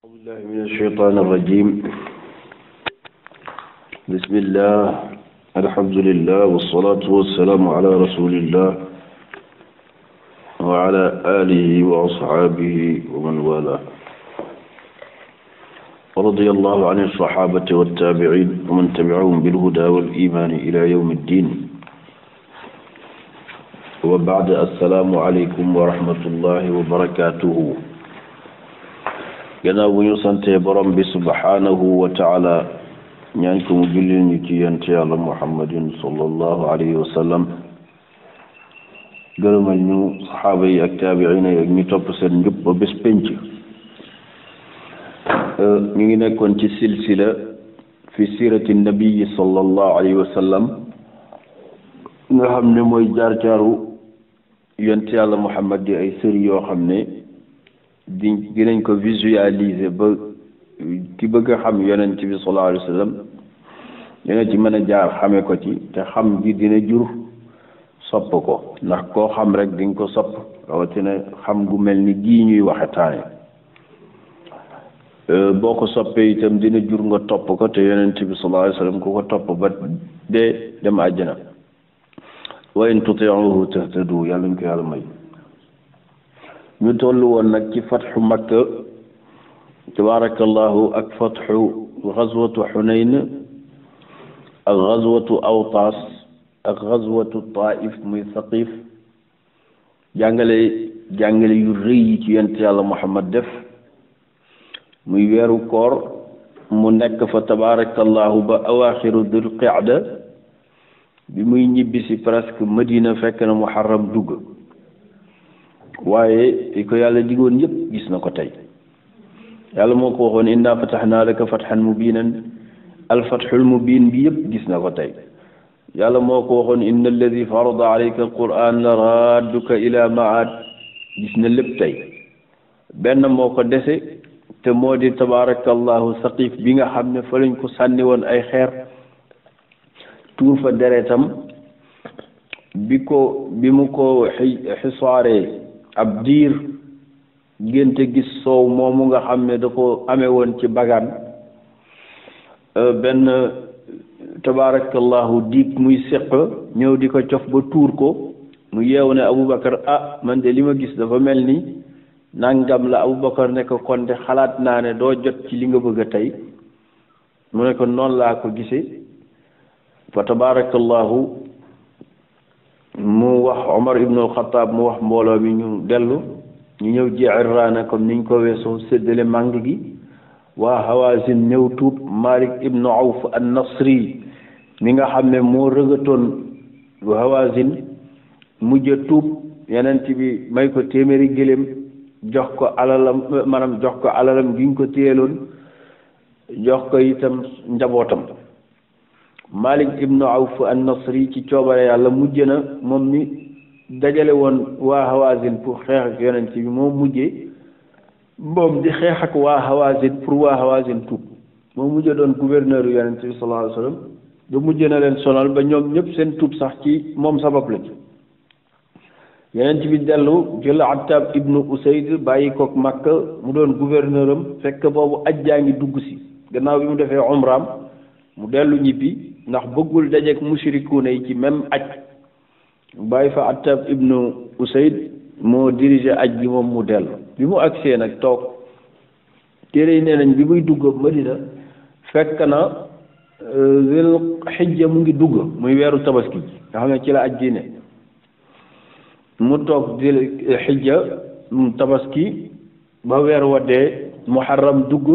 أعوذ بالله من الشيطان الرجيم. بسم الله، الحمد لله، والصلاة والسلام على رسول الله وعلى آله وأصحابه ومن والاه، ورضي الله عن الصحابة والتابعين ومن تبعهم بالهدى والإيمان إلى يوم الدين. وبعد، السلام عليكم ورحمة الله وبركاته. gannaaw bu ñu santee borom bi subhanahu wa taala ñaan ko mu jullil ñu ci yonent yàlla muhammadin sallallahu alayhi wa sallam, gërëmal ñu saxaaba yi ak taabiina yi ak ñu topp seen njub ba bés penc. ñu ngi nekkoon ci silsila fi sirati nabii sallallahu alayhi wa sallam nga xam ne mooy jaar-jaaru yonent yàlla muhammad di ay sëri yoo xam ne dinañ ko visualiser ba ki bëgg a xam yonent bi sallallahu alayhi wa sallam dina ci mën a jaar xame ko ci, te xam gi dina jur sopp ko, ndax koo xam rek di nga ko sopp, rawatina xam gu mel ni gii ñuy waxe taane. boo ko soppee itam dina jur nga topp ko, te yonent bi sallallahu alayhi wa sallam ku ko topp ba dee dem àjjana. wa in tuti'uhu tahtadu, yàlla ñu ko yàlla may. ñu tollu woon nag ci fatxu makka tabarakallahu ak fatxu gazwatu xunayn ak gazwatu awtaas ak gazwatu taif muy saqif, jàngale yu rëy yi ci yonent yàlla muhammad def, muy weeru koor mu nekk fa tabarakallahu ba awaaxiru dul qicda, bi muy ñibbisi presque madina fekk na muharram dugg, waaye li ko yàlla digoon yëpp gis na ko tey. yàlla moo ko waxoon inna fatahnaa laka fathan mubiinan, alfathul mubiin bi yëpp gis na ko tey. yàlla moo ko waxoon inna alladi farada alayka alquran la radduka ila maad, gis na lépp tey. benn moo ko dese, te moo di tabarakallahu saqif bi nga xam ne fa lañ ko sànni woon ay xeer, tuur fa deretam, bi mu ko xisaaree ab diir génte gis soow moomu nga xam ne da ko amee woon ci bagaan, benn tabarakallahu diig muy séq ñëw di ko cof ba tuur ko, mu yeewu ne Aboubacar, man de li ma gis dafa mel ni nangam la. Aboubacar ne ko kon de xalaat naa ne doo jot ci li nga bëgg a tey. mu ne ko noonu laa ko gisee. fa tabarakallahu mu wax Omar ibnu al-Khattab, mu wax mbooloo mi ñu dellu, ñu ñëw Ji'irraana comme niñ ko weesoo séddale màng gi. waa Hawazin ñëw tuub. Malik ibnu Awf an-Nasri mi nga xam ne moo rëgatoon Hawazin mujj tuub, Yonent bi may ko téeméeri gëléem, jox ko alalam gi ñu ko téyeloon, jox ko itam njabootam. Malik ibnu Awf an-Nasri ci coobare yàlla mujj na moom mi dajale woon waa Hawazin pour xeex ak yonent bi, moo mujjee moom di xeex ak waa Hawazin pour waa Hawazin tuub. moo mujj doon gouverneur yonent bi sallallahu alayhi wa sallam, ba mujj na leen sonal ba ñoom ñëpp seen tuub sax ci moom sabab la ci. yonent bi dellu jël Attab ibnu Usayd bàyyi kook Makka mu doon gouverneur am, fekk boobu ajjaa ngi dugg si. gannaaw bi mu defee umraam mu dellu ñibbi, ndax bëggul dajeek mushrikuuna yi ci même aj. bàyyi fa Attab ibnu Usayd moo dirigé aj bi, moom mu dellu. bi mu agsee nag toog, téere yi nee nañ bi muy dugg Madina fekk na Zul Hijja mu ngi dugg, muy weeru tabaski nga xam ne ci la aj ji ne. mu toog Zul Hijja tabaski ba weer wa dee, Muharram dugg.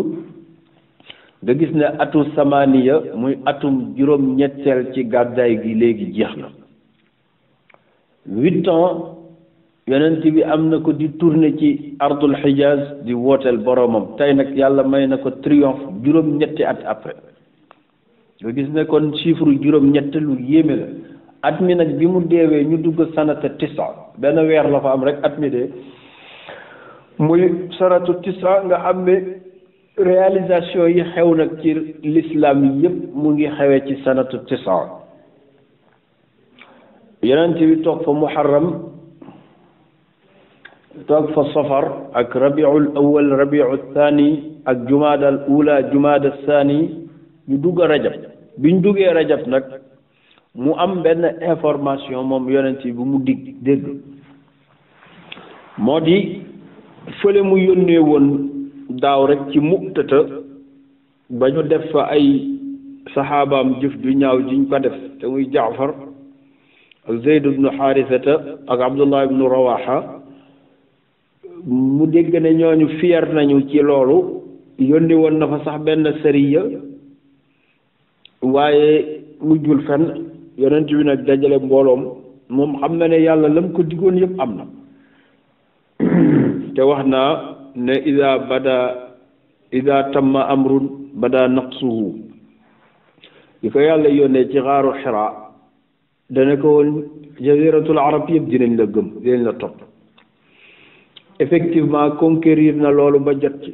nga gis ne atu samaniya muy atum juróom-ñetteel ci gàddaay gi léegi jeex na. 8 ans yonent bi am na ko di tourner ci ardul Hijaz di wooteel boromam. tey nag yàlla may na ko triomphe juróom-ñetti at après. nga gis ne kon chiffre juróom-ñett lu yéeme la. at mi nag bi mu deewee ñu dugg sanata tisa, benn weer la fa am rek at mi dee, muy sanatu tisa. nga xam ne réalisation yi xew nag ci l'islam yi yëpp mu ngi xewee ci sanatu tisa. yonent bi toog fa muharram, toog fa safar ak rabiul awal, rabiul thani ak jumaadal ula jumaada saani ñu dugg rajab biñ duggee rajab nag mu am benn information moom yonent bi bu mu dégg moo di fële mu yónnee woon daaw rek ci Mu'tata ba ñu def fa ay saxaabaam jëf ju ñaaw jiñ ko def te muy Jaafar ak Zayd ibnu Xaarisata ak Abdullah ibnu Rawaha mu dégg ne ñooñu fier nañu ci loolu yónni woon na fa sax benn sariya waaye mujjul fenn yonent bi nag dajale mbooloom moom xam na ne yàlla lam ko diggoon yëpp am na te wax naa ne ida tamma amrun bada naqsuhu li ko yàlla yónnee ci xaaru Xiraa dana ko woon jaziratul arab yëpp dinañ la gëm dinañ la topp effectivement conquérir na loolu ba jot ci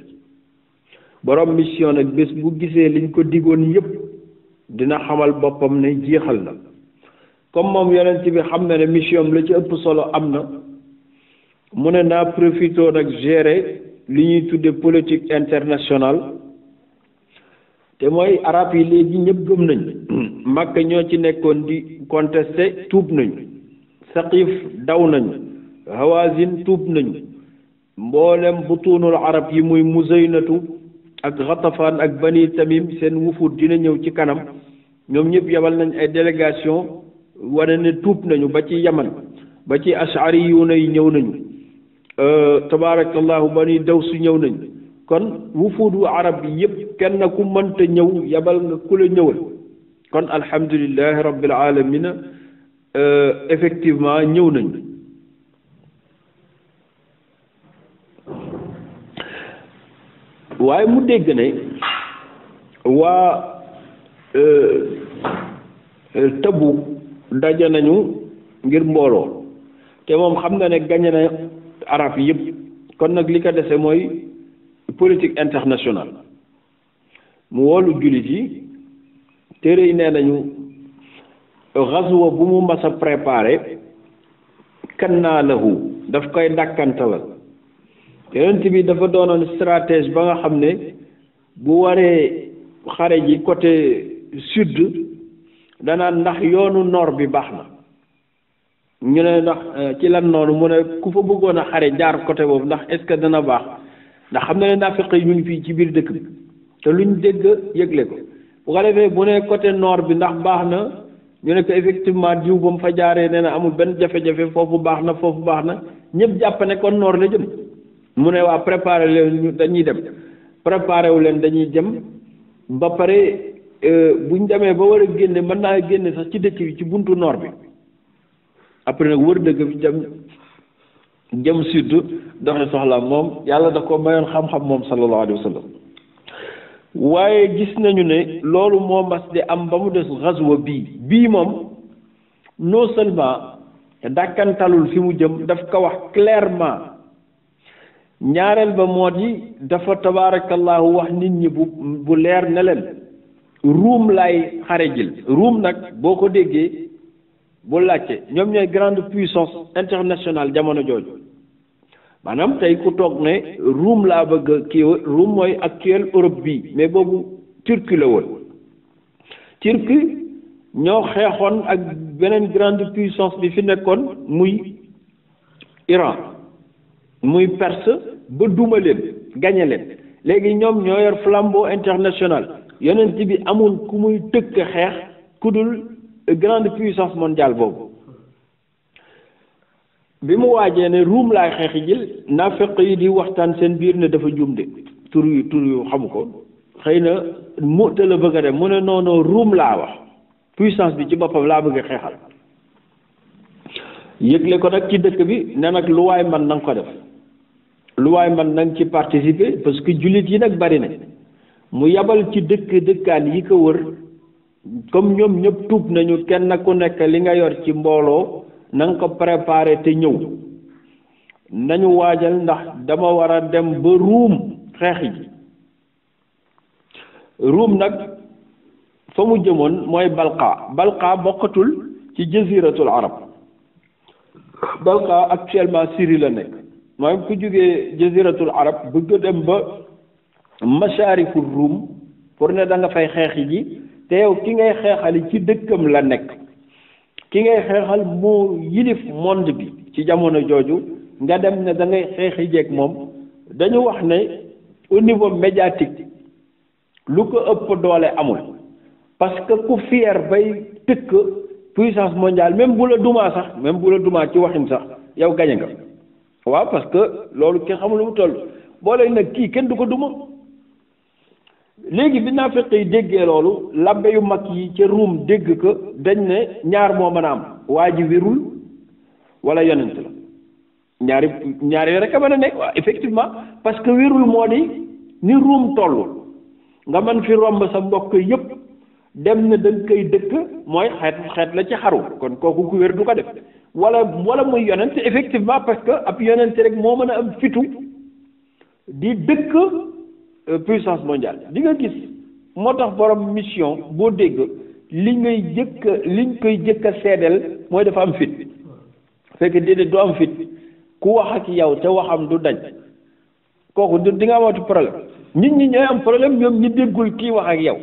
borom mission nag bés bu gisee liñ ko diggoon yëpp dina xamal boppam ne jeexal na comme moom yonent bi xam na ne mission la ci ëpp solo am na mu ne naa profité nag gérer li ñuy tudde politique internationale te mooy arab yi léegi ñëpp gëm nañ Makka ñoo ci nekkoon di contesté tuub nañu Saqif daw nañu Hawazin tuub nañu mboolem butuunul arab yi muy Muzaynatu ak Ghatafan ak Bani Tamim seen wufut dina ñëw ci kanam ñoom ñëpp yabal nañ ay délégation wane ne tuub nañu ba ci Yaman ba ci Ash'ariyuuna yi ñëw nañu tabaarakallahu Bani Daws ñëw nañu kon wufuudu arab yi yëpp kenn ku mënta ñëw yabal nga ku la ñëwal kon alhamdulillahi rabbil alamina effectivement ñëw nañu waaye mu dégg ne waa Tabuk daje nañu ngir mbooloo te moom xam na ne gañe na arab yi yëpp kon nag li ko dese mooy politique internationale mu woolu jullit yi téere yi nee nañu xaswa bu mu mas a préparé kan naa lahu daf koy dàkkantalal yonent bi dafa doonoon stratège ba nga xam ne bu waree xare ji côté sud danaan ndax yoonu nord bi baax na ñu ne ndax ci lan noonu mu ne ku fa bëggoon a xare jaar côté boobu ndax est-ce que dana baax ndax xam na ne naafiq yi ñu ngi fii ci biir dëkk bi te luñ dégg yëgle ko bu ko defee bu ne côté nord bi ndax baax na ñu ne ko effectivement diw ba mu fa jaaree nee na amul benn jafe-jafe foofu baax na ñëpp jàpp ne kon nord la jëm mu ne waa préparé leen dañuy dem préparé wu leen dañuy jëm ba pare buñ demee ba war a génne mën naa génne sax ci dëkk bi ci buntu nord bi après nag wër dëkk bi jëm sud doxe soxla moom yàlla da ko mayoon xam-xam moom sallallahu alayhi wa sallam waaye gis nañu ne loolu moo mas di am ba mu des xaswa bii moom non seulement dàkkantalul fi mu jëm daf ko wax clairement ñaareel ba moo di dafa tabaarakallahu wax nit ñi bu leer ne leen ruum lay xare jël ruum nag boo ko déggee bu laajte ñoom ñooy grande puissance internationale jamono jooju maanaam tey ku toog ne ruum laa bëgg kii ruum mooy actuelle Europe bi mais boobu Turquie la woon Turquie ñoo xeexoon ak beneen grande puissance bi fi nekkoon muy Iran muy Perse ba duma leen gañe leen léegi ñoom ñoo yor flambeau international yonent bi amul ku muy tëkk xeex ku dul grande puissance mondiale boobu bi mu waajee ne ruum laay xeexi jël naafeq yi di waxtaan seen biir ne dafa juum de tur yu xamu ko xëy na Mu'ta la bëgg a dem mu ne non ruum laa wax puissance bi ci boppam laa bëgg a xeexal yëgle ko nag ci dëkk bi ne nag lu waay man na nga ko def lu waay man na nga ci participer parce que jullit yi nag bari na mu yabal ci dëkkaan yi ko wër comme ñoom ñëpp tuub nañu kenn ku nekk li nga yor ci mbooloo na nga ko préparer te ñëw nañu waajal ndax dama war a dem ba ruum xeexi ji ruum nag fa mu jëmoon mooy balqa bokkatul ci jaziratul arab balqa actuellement Syrie la nekk mooy ku jógee jaziratul arab bëgg dem ba mashaariku Ruum pour ne da nga fay xeexi ji te yow ki ngay xeexali ci dëkkam la nekk ki ngay xeexal moo yilif monde bi ci jamono jooju nga dem ne da ngay xeexi jeeg moom dañu wax ne au niveau médiatique lu ko ëpp doole amul parce que ku fier bay tëkk puissance mondiale même bu la dumaa ci waxin sax yow gañe nga waaw parce que loolu kenn xamul lu mu toll boo lay nag kii kenn du ko duma léegi bi naafiq yi déggee loolu labbe yu mag yi ca Ruum dégg ko dañ ne ñaar moo mën a am waa ji wérul wala yonent la ñaari rek a mën a nekk waaw effectivement parce que wérul moo di ni Ruum toll nga mën fi romb sa mbokk yëpp dem na da nga koy dëkk mooy xeet la ci xaru kon kooku ku wér du ko def wala muy yonent effectivement parce que ab yonent rek moo mën a am fitu di dëkk puissance mondiale di nga gis moo tax borom mission boo dégg liñ koy jëkk a seedeel mooy dafa am fit fekk déedéet du am fit ku wax ak yow te waxam du dañ kooku di nga amati problème nit ñi ñooy am problème ñoom ñi déggul kii wax ak yow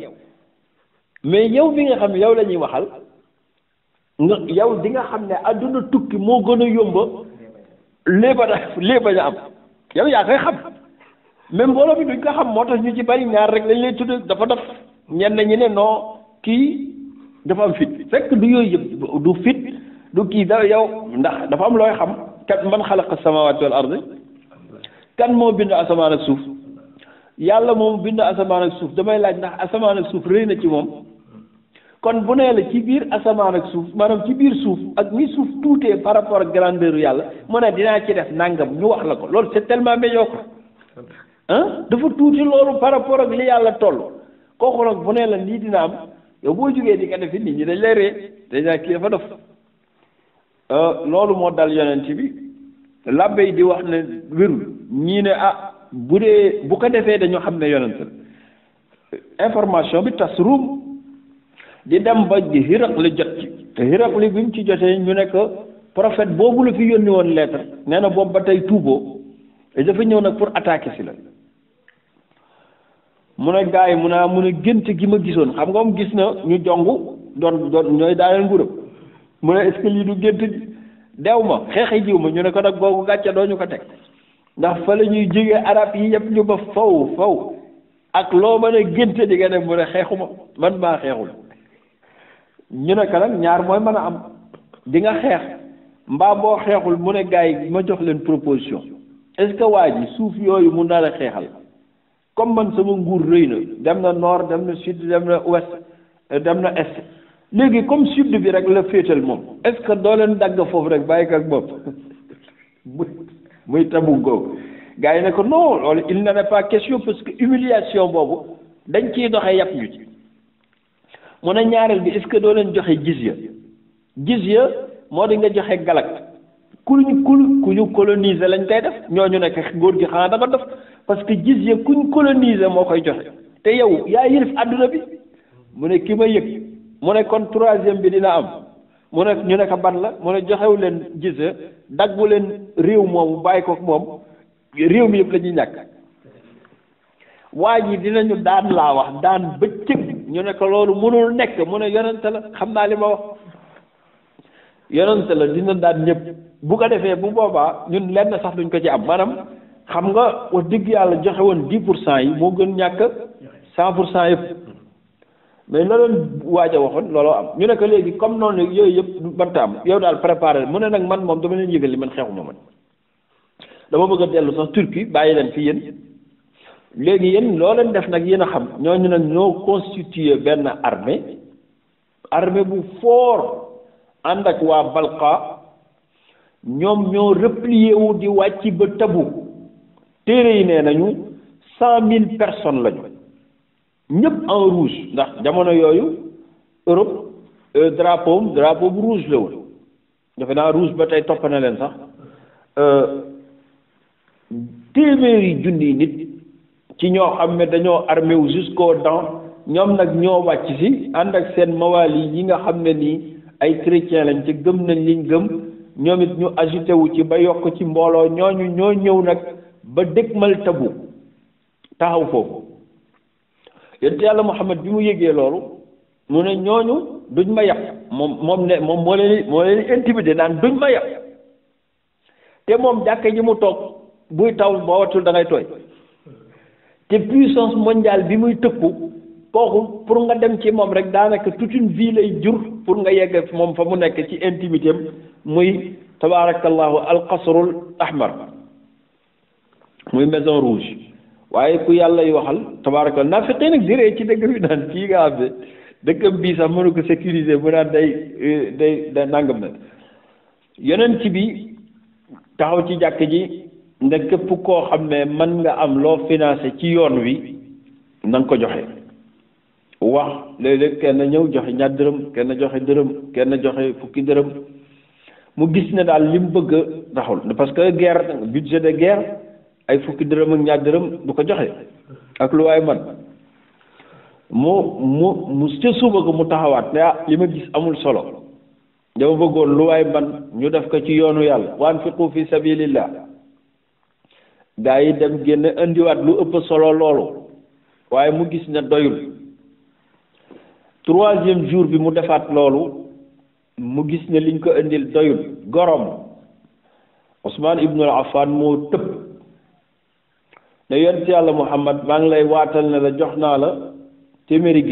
mais yow bi nga xam ne yow la ñuy waxal yow di nga xam ne adduna tukki moo gën a yomba léeba am yow yaa koy xam même mbooloo bi duñ ko xam moo tax ñu ci bari ñaar rek lañ lay tudd dafa def ñenn ñi ne non kii dafa am fit fekk du yooyu yëpp du fit du kii da yow ndax dafa am looy xam kat man xalaqa samawati wal ardi kan moo bind asamaan ak suuf yàlla moom bind asamaan ak suuf damay laaj ndax asamaan ak suuf rëy na ci moom kon bu nee la ci biir asamaan ak suuf maanaam ci biir suuf ak ni suuf tuutee par rapport ak grandeur yàlla mu ne dinaa ci def nangam ñu wax la ko loolu c'est tellement médiocre dafa tuuti loolu par rapport ak li yàlla toll kooku nag bu nee la lii dina am yow boo jógee di ko defi nit ñi dañ lay ree dañ kii dafa def loolu moo dal yonent bi labbe yi di wax ne wérul ñii ne bu ko defee dañoo xam ne yonent la information bi tas Ruum di dem ba Hiraqli jot ci te Hiraqli bi mu ci jotee ñu ne que prophète boobu la fi yónni woon lettre nee na boobu ba tey tuuboo te dafa ñëw nag pour attaquer si la mu ne gars yi mu ne gént gi ma gisoon xam nga moom gis na ñu jong doon ñooy daaneel nguuram mu ne est-ce que lii du gént gi dew ma xeexi jiw ma ñu ne ko nag googu gàcce doo ñu ko teg ndax fa la ñuy jógee arab yi yëpp ñu ba faw ak loo mën a gént di nga dem mu ne xeexuma man maa xeexul ñu ne ko nag ñaar mooy mën a am di nga xeex mbaa boo xeexul mu ne gars yi ma jox leen proposition est-ce que waa ji suuf yooyu mu nar a xeexal comme man sama nguur rëy na dem na nord dem na sud dem na ouest dem na est léegi comme sud bi rek la féetal moom est-ce que doo leen dagg foofu rek bàyyi ko ak bopp muy tabu googu gars yi ne ko non loolu il n'en est pas question parce que humiliation boobu dañ ciy doxee yàpp ñu ci mu ne ñaareel bi est-ce que doo leen joxe jizya moo di nga joxe galak ku ñu coloniser lañ koy def ñooñu nekk góor gi xanaa dafa def parce que jizya kuñ coloniser moo koy joxe te yow yaa yilif àdduna bi mu ne ki ma yëg mu ne kon troisième bi dina am mu ne ñu ne ko ban la mu ne joxewu leen jizya daggu leen réew moomu bàyyi ko moom réew mi yëpp la ñuy ñàkk waa ji dinañu daan laa wax daan bëccëg ñu ne ko loolu mënul nekk mu ne yonent la xam naa li ma wax yonent la dina daan ñëpp bu ko defee bu boobaa ñun lenn sax duñ ko ci am maanaam xam nga wax dëgg yàlla joxe woon 10% yi moo gën ñàkk 100% yëpp mais la doon waaj a waxoon looloo am ñu ne ko léegi comme noonu yooyu yëpp banta am yow daal préparé mu ne nag man moom dama leen yëgal li man xeexuma man dama bëgg a dellu sax Turquie bàyyi leen fi yéen léegi yéen loo leen def nag yéen a xam ñooñu nag ñoo constitué benn armée bu fort ànd ak waa Balqa ñoom ñoo replié wu di wàcc ba Tabuk téere yi nee nañu 100,000 personnes lañu ñëpp en rouge ndax jamono yooyu Europe drapeau bu rouge la woon defe naa rouge ba tey topp na leen sax téeméeri junni nit ci ñoo xam ne dañoo armé wu jusqu'aux dents ñoom nag ñoo wàcc si ànd ak seen mawali yi nga xam ne nii ay chrétien lañ ci gëm nañ liñ gëm ñoom it ñu agité wu ci ba yokk ci mbooloo ñooñu ñoo ñëw nag ba dëgmal Tabuk taxaw foofu yonent yàlla Muhammad bi mu yëgee loolu mu ne ñooñu duñ ma yàq moom moo leen intimidé naan duñ ma yàq te moom jàkka ji mu toog buy taw boo watul da ngay tooy te puissance mondiale bi muy tëkku kooku pour nga dem ci moom rek daanaka toute une vie lay jur pour nga yegg moom fa mu nekk ci intimité am muy tabaarakallahu alqasrul ahmar muy maison rouge waaye ku yàlla y waxal tabaarakallahu naafiqi nag diree ci dëgg bi naan kii nga xam ne dëkkam bii sax mënu ko sécuriser bu naan day nangam na yonent bi taxaw ci jàkk ji ne képp koo xam ne mën nga am loo financé ci yoon wi na nga ko joxe wax léeg-léeg kenn ñëw joxe ñaar dërëm kenn joxe dërëm kenn joxe fukki dërëm mu gis ne daal li mu bëgg taxul parce que guerre budget de guerre ay fukki dërëm ak ñaar dërëm du ko joxe ak lu waay man mu ca suba ko mu taxawaat ne li ma gis amul solo dama bëggoon lu waay man ñu def ko ci yoonu yàlla wa anfiqu fi sabilillah gaa yi dem génn indiwaat lu ëpp solo loolu waaye mu gis ne doyul troisième jour bi mu defaat loolu mu gis ne liñ ko indil doyul gorom Ousmane ibnul Affan moo tëb ne yonent yàlla Muhammad maa ngi lay waatal ne la jox naa la téeméeri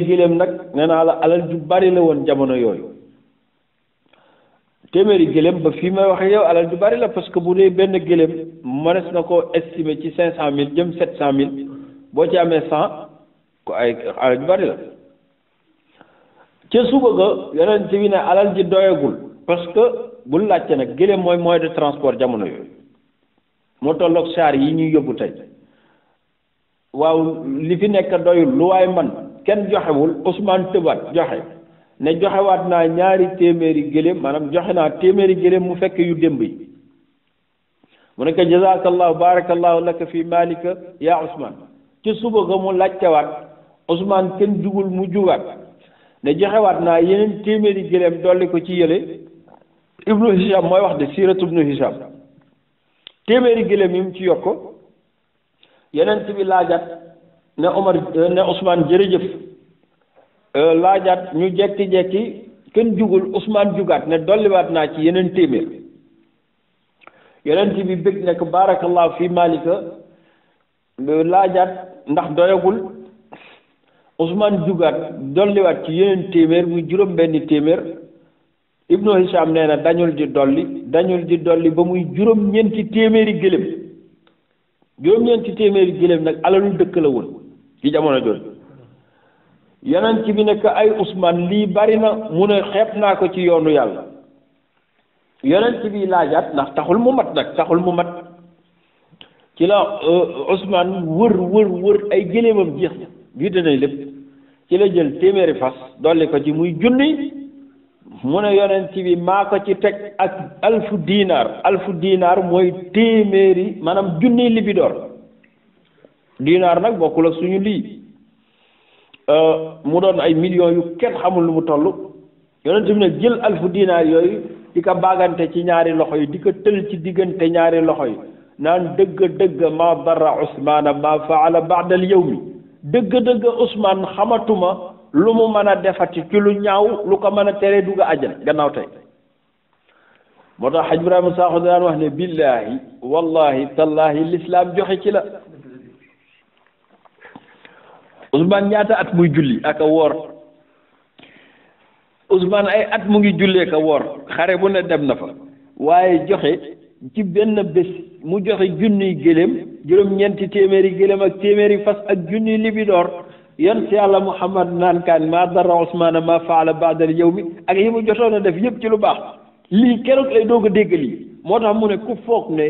giléem nag nee naa la alal ju bari la woon jamono yooyu téeméeri giléem ba fii may waxe yow alal ju bari la parce que bu dee benn giléem mënees na koo estimer ci 500,000 jëm 700,000 boo ci amee 100 ko ay alal ju bari la ca suba ga yonent bi ne alal ji doyagul parce que bul laajte nag giléem mooy moyen de transport jamono yooyu moo tolloog char yi ñuy yóbbu tey waaw li fi nekk doyul lu waay man kenn joxewul Ousmane tëbaat joxe ne joxewaat naa ñaari téeméeri gëléem maanaam joxe naa téeméeri gëléem mu fekk yu démb yi mu ne ko jazakallahu barakallahu laka fi malika yaa Ousmane ci suba ga mu laajtewaat Ousmane kenn jugul mu jugaat ne joxewaat naa yeneen téeméeri gëléem dolli ko ci yële Ibnu Hisham mooy wax de siiratu Ibnu Hisham téeméeri gëléem yi mu ci yokk yeneen bi laajaat ne Omar ne Ousmane jërëjëf laajaat ñu jekki-jekki kenn jugul Ousmane jugaat ne dolliwaat naa ci yeneen téeméer yeneen bi bëgg nekk barakallahu fi malika laajaat ndax doyagul Ousmane jugaat dolliwaat ci yeneen téeméer muy juróom benni téeméer Ibnu Hisham nee na dañul di dolli ba muy juróom-ñeenti téeméeri gëléem juróom-ñeenti téeméeri gëléem nag alalu dëkk la woon ci jamono jooju yonent bi nekk ay Ousmane lii bari na mu ne xeeb naa ko ci yoonu yàlla yonent bi laajaat ndax taxul mu mat ci la Ousmane wër ay gëléemam jeex na bii danañ lépp ci la jël téeméeri fas dolli ko ci muy junni mu ne yonent bi maa ko ci teg ak alfu diinaar mooy téeméeri maanaam junni libidoor diinaar nag bokkul ak suñu lii mu doon ay millions yu kenn xamul lu mu toll yonent bi nag jël alfu diinaar yooyu di ko baagante ci ñaari loxo yi di ko tël ci diggante ñaari loxo yi naan dëgg ma darra Usmaana ma faala ba'da al yawmi dëgg Usmaan xamatuma lu mu mën a defati ci lu ñaaw lu ko mën a tere dugg àjjana gannaaw tey moo tax Haj Ibrahima Sakho daan wax ne billahi wallahi tallahi l'islam joxe ci la Ousmane ñaata at muy julli ak a woor Ousmane ay at mu ngi jullee ka woor xare bu ne dem na fa waaye joxe ci benn bés mu joxe junniy gëléem juróom-ñeenti téeméeri gëléem ak téeméeri fas ak junniy libidoor yonent yàlla Muhammad naan kaan maa dara Ousmane ma faala ba'dal yawmi ak yi mu jotoon a def yëpp ci lu baax lii keroog lay doog a dégg lii moo tax mu ne ku foog ne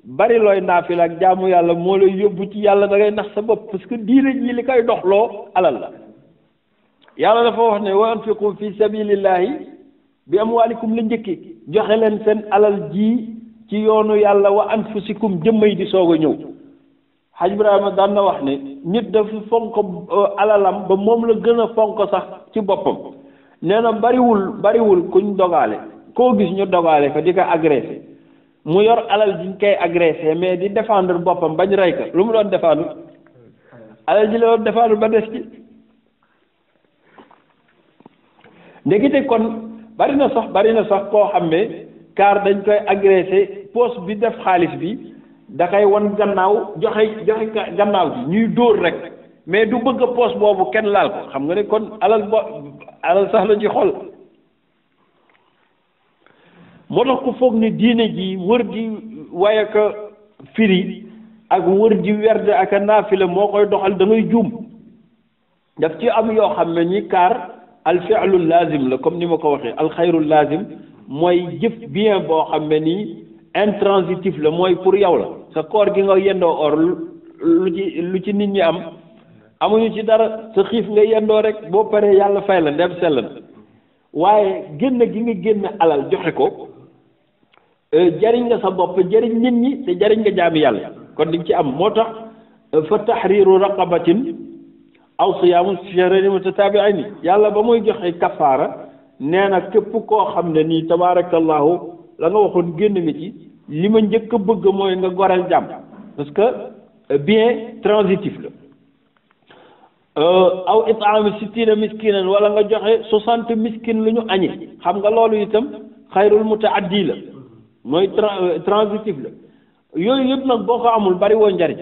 bari looy naafila ak jaamu yàlla moo lay yóbbu ci yàlla da ngay nax sa bopp parce que diine ji li koy doxloo alal la yàlla dafa wax ne wa anfiqu fi sabilillahi bi amwalikum la njëkki joxe leen seen alal ji ci yoonu yàlla wa anfusikum jëmmay di soog a ñëw Haj Ibrahima daan na wax ne nit dafa fonk alalam ba moom la gën a fonk sax ci boppam nee na bariwul kuñ dogaale koo gis ñu dogaale ko di ko agressé mu yor alal jiñ koy agressé mais di défendre boppam bañ rey ko lu mu doon défendre alal ji la woon defaatu ba des ci ndekete kon bari na sax koo xam ne car dañ koy agressé poste bi def xaalis bi da koy won gannaaw joxe gannaaw bi ñuy dóor rek mais du bëgg a poste boobu kenn laal ko xam nga ne kon alal sax la ci xol moo tax ku foog ni diine ji wër di waaye ka firi ak wër di werd ak a naafila moo koy doxal da ngay juum daf ci am yoo xam ne ñi kaar al fi'lu lazim la comme ni ma ko waxee al xayru lazim mooy jëf bien boo xam ne nii intransitif la mooy pour yow la sa koor gi nga yendoo or lu ci nit ñi amuñu ci dara sa xiif nga yendoo rek boo paree yàlla fay la ndem sell na waaye génn gi nga génn alal joxe ko jariñ nga sa bopp jariñ nit ñi te jariñ nga jaami yàlla kon di ci am moo tax fa tahriru raqabatin aw siyaamu shahrayn mutataabi'ayn yàlla ba muy joxe kafaara nee na képp koo xam ne nii tabaarakallahu la nga waxoon génn nga ci li ma njëkk a bëgg mooy nga goreel jàmm parce que bien transitif la aw it'aamu sittiina miskinan wala nga joxe 60 miskin lu ñu añee xam nga loolu itam xayrul mutaaddi la mooy transitif la yooyu yëpp nag boo ko amul bari woo njariñ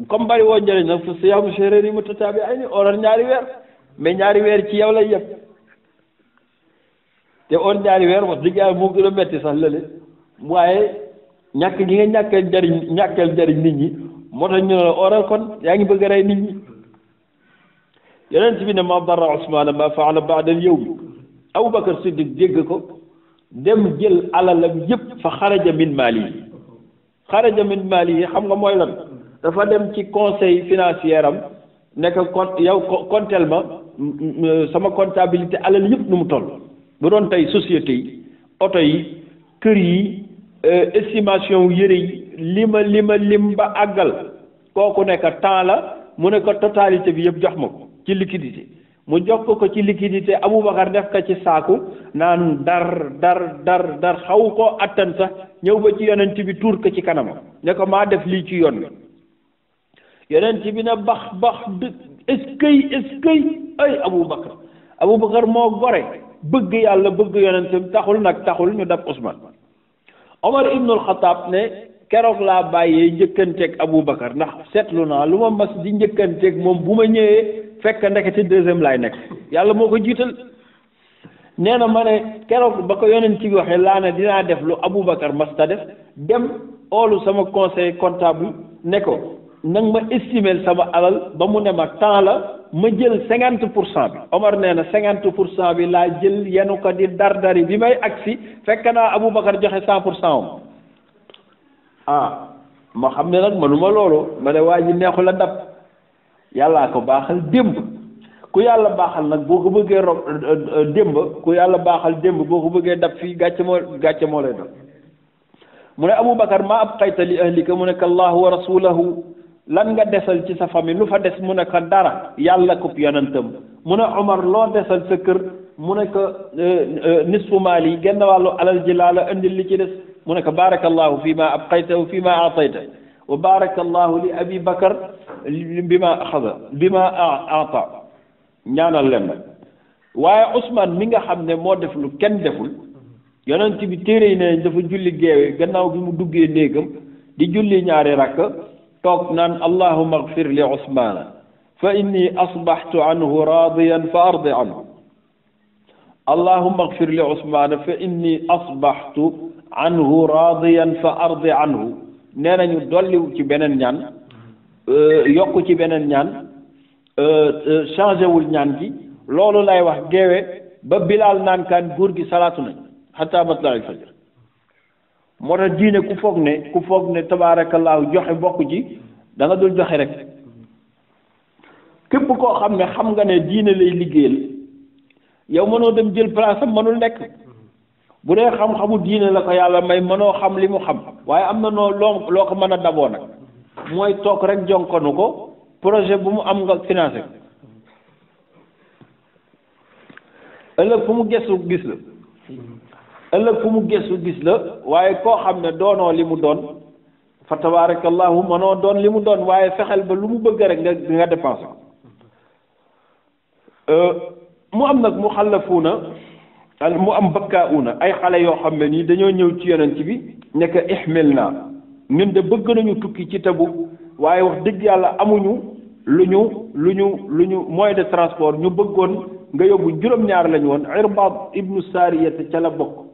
comme bari woo njariñ nag fa siyaamu shahrayn mutataabi'ayn oral ñaari weer mais ñaari weer ci yow lay yëpp te on ñaari weer wax dëgg yàlla moo gën a metti sax lële waaye ñàkk gi nga ñàkkeel njariñ nit ñi moo tax ñu ne la oral kon yaa ngi bëgg a rey nit ñi yonent bi ne ma darra Usmaan ma faala ba'da al-yawm Abubakar Siddiq dégg ko dem jël alalam yëpp fa xaraja min maali yi xam nga mooy lan dafa dem ci conseil financier am nekk yow comptel ma sama comptabilité alal yëpp nu mu toll bu doon tey société yi oto yi kër yi estimation yëre yi lim ba àggal kooku nekk temps la mu ne ko totalité bi yëpp jox ma ko ci liquidité mu jox ko ci liquidité Aboubacar def ko ci saaku naan dar xaw koo attan sax ñëw ba ci yonent bi tuur ko ci kanamam ne ko maa def lii ci yoon wi yonent bi na bax est-ce ay Aboubacar moo gore bëgg yàlla bëgg yonentam taxul ñu dab Ousmane Omar ibnul Xataab ne keroog laa bàyyee njëkkanteeg Aboubacar ndax seetlu naa lu ma mas di njëkkanteeg moom bu ma ñëwee fekk ndekete deuxième laay nekk yàlla moo ko jiital nee na ma ne keroog ba ko yonent bi waxee laa ne dinaa def lu Aboubacar mas ta def dem oolu sama conseil comptable ne ko nang ma estimer sama alal ba mu ne ma temps la ma jël 50% bi Omar nee na 50% bi laa jël yenu ko di dardari bi may agsi fekk naa Aboubacar joxe 100% ma xam ne nag manuma loolu ma ne waa ji neexu la dab yàllaa ko baaxal démb ku yàlla baaxal nag boo ko bëggee ku yàlla baaxal démb boo ko bëggee dab fii gàcce moo lay dab mu ne Aboubacar maa ab xayta li ahlika mu ne ko allahu wa rasulahu lan nga desal ci sa famille lu fa des mu ne ko dara yàlla ko yonentam mu ne Omar loo desal sa kër mu ne ko nisfu maali genn wàllu alal ji laa la indil li ci des mu ne ko barakallahu fi ma abqayta wa fi ma aatayta wa barakallahu li abi bakar bi ma axada bi ma aata ñaanal leen nag waaye Ousmane mi nga xam ne moo def lu kenn deful yonent bi téere yi ne dafa julli geewe gannaaw bi mu duggee néegam di julli ñaari rakk toog naan allahumma agfir li Ousmana fa inni asbaxtu anhu raadiyan fa ardi anhu allahumma agfir li Ousmana fa inni asbaxtu anhu raadiyan fa ardi anhu nee nañu dolliwu ci beneen ñaan yokku ci beneen ñaan changé wul ñaan gi loolu lay wax geewe ba Bilaal naan kaan góor gi salaatu nañ xataa matla'il fajr moo tax diine ku foog ne tabaarakallaahu joxe bokk ci da nga dul joxe rek képp koo xam ne xam nga ne diine lay liggéeyal yow mënoo dem jël place am mënul nekk bu dee xam-xamu diine la ko yàlla may mënoo xam li mu xam waaye am na loo ko mën a daboo nag mooy toog rek jonkonu ko projet bu mu am nga financé ëllëg fu mu gëstu gis la waaye koo xam ne doonoo li mu doon fa tabarakallahu mënoo doon li mu doon waaye fexeel ba lu mu bëgg rek nga dépensé ko mu am nag mu xallafuuna mu am bakkaa'uuna ay xale yoo xam ne nii dañoo ñëw ci yonent bi nekk ihmil naa ñun de bëgg nañu tukki ci Tabuk waaye wax dëgg yàlla amuñu lu ñu moyen de transport ñu bëggoon nga yóbbu juróom-ñaar lañu woon Irbaad ibnu Saariyata ca la bokk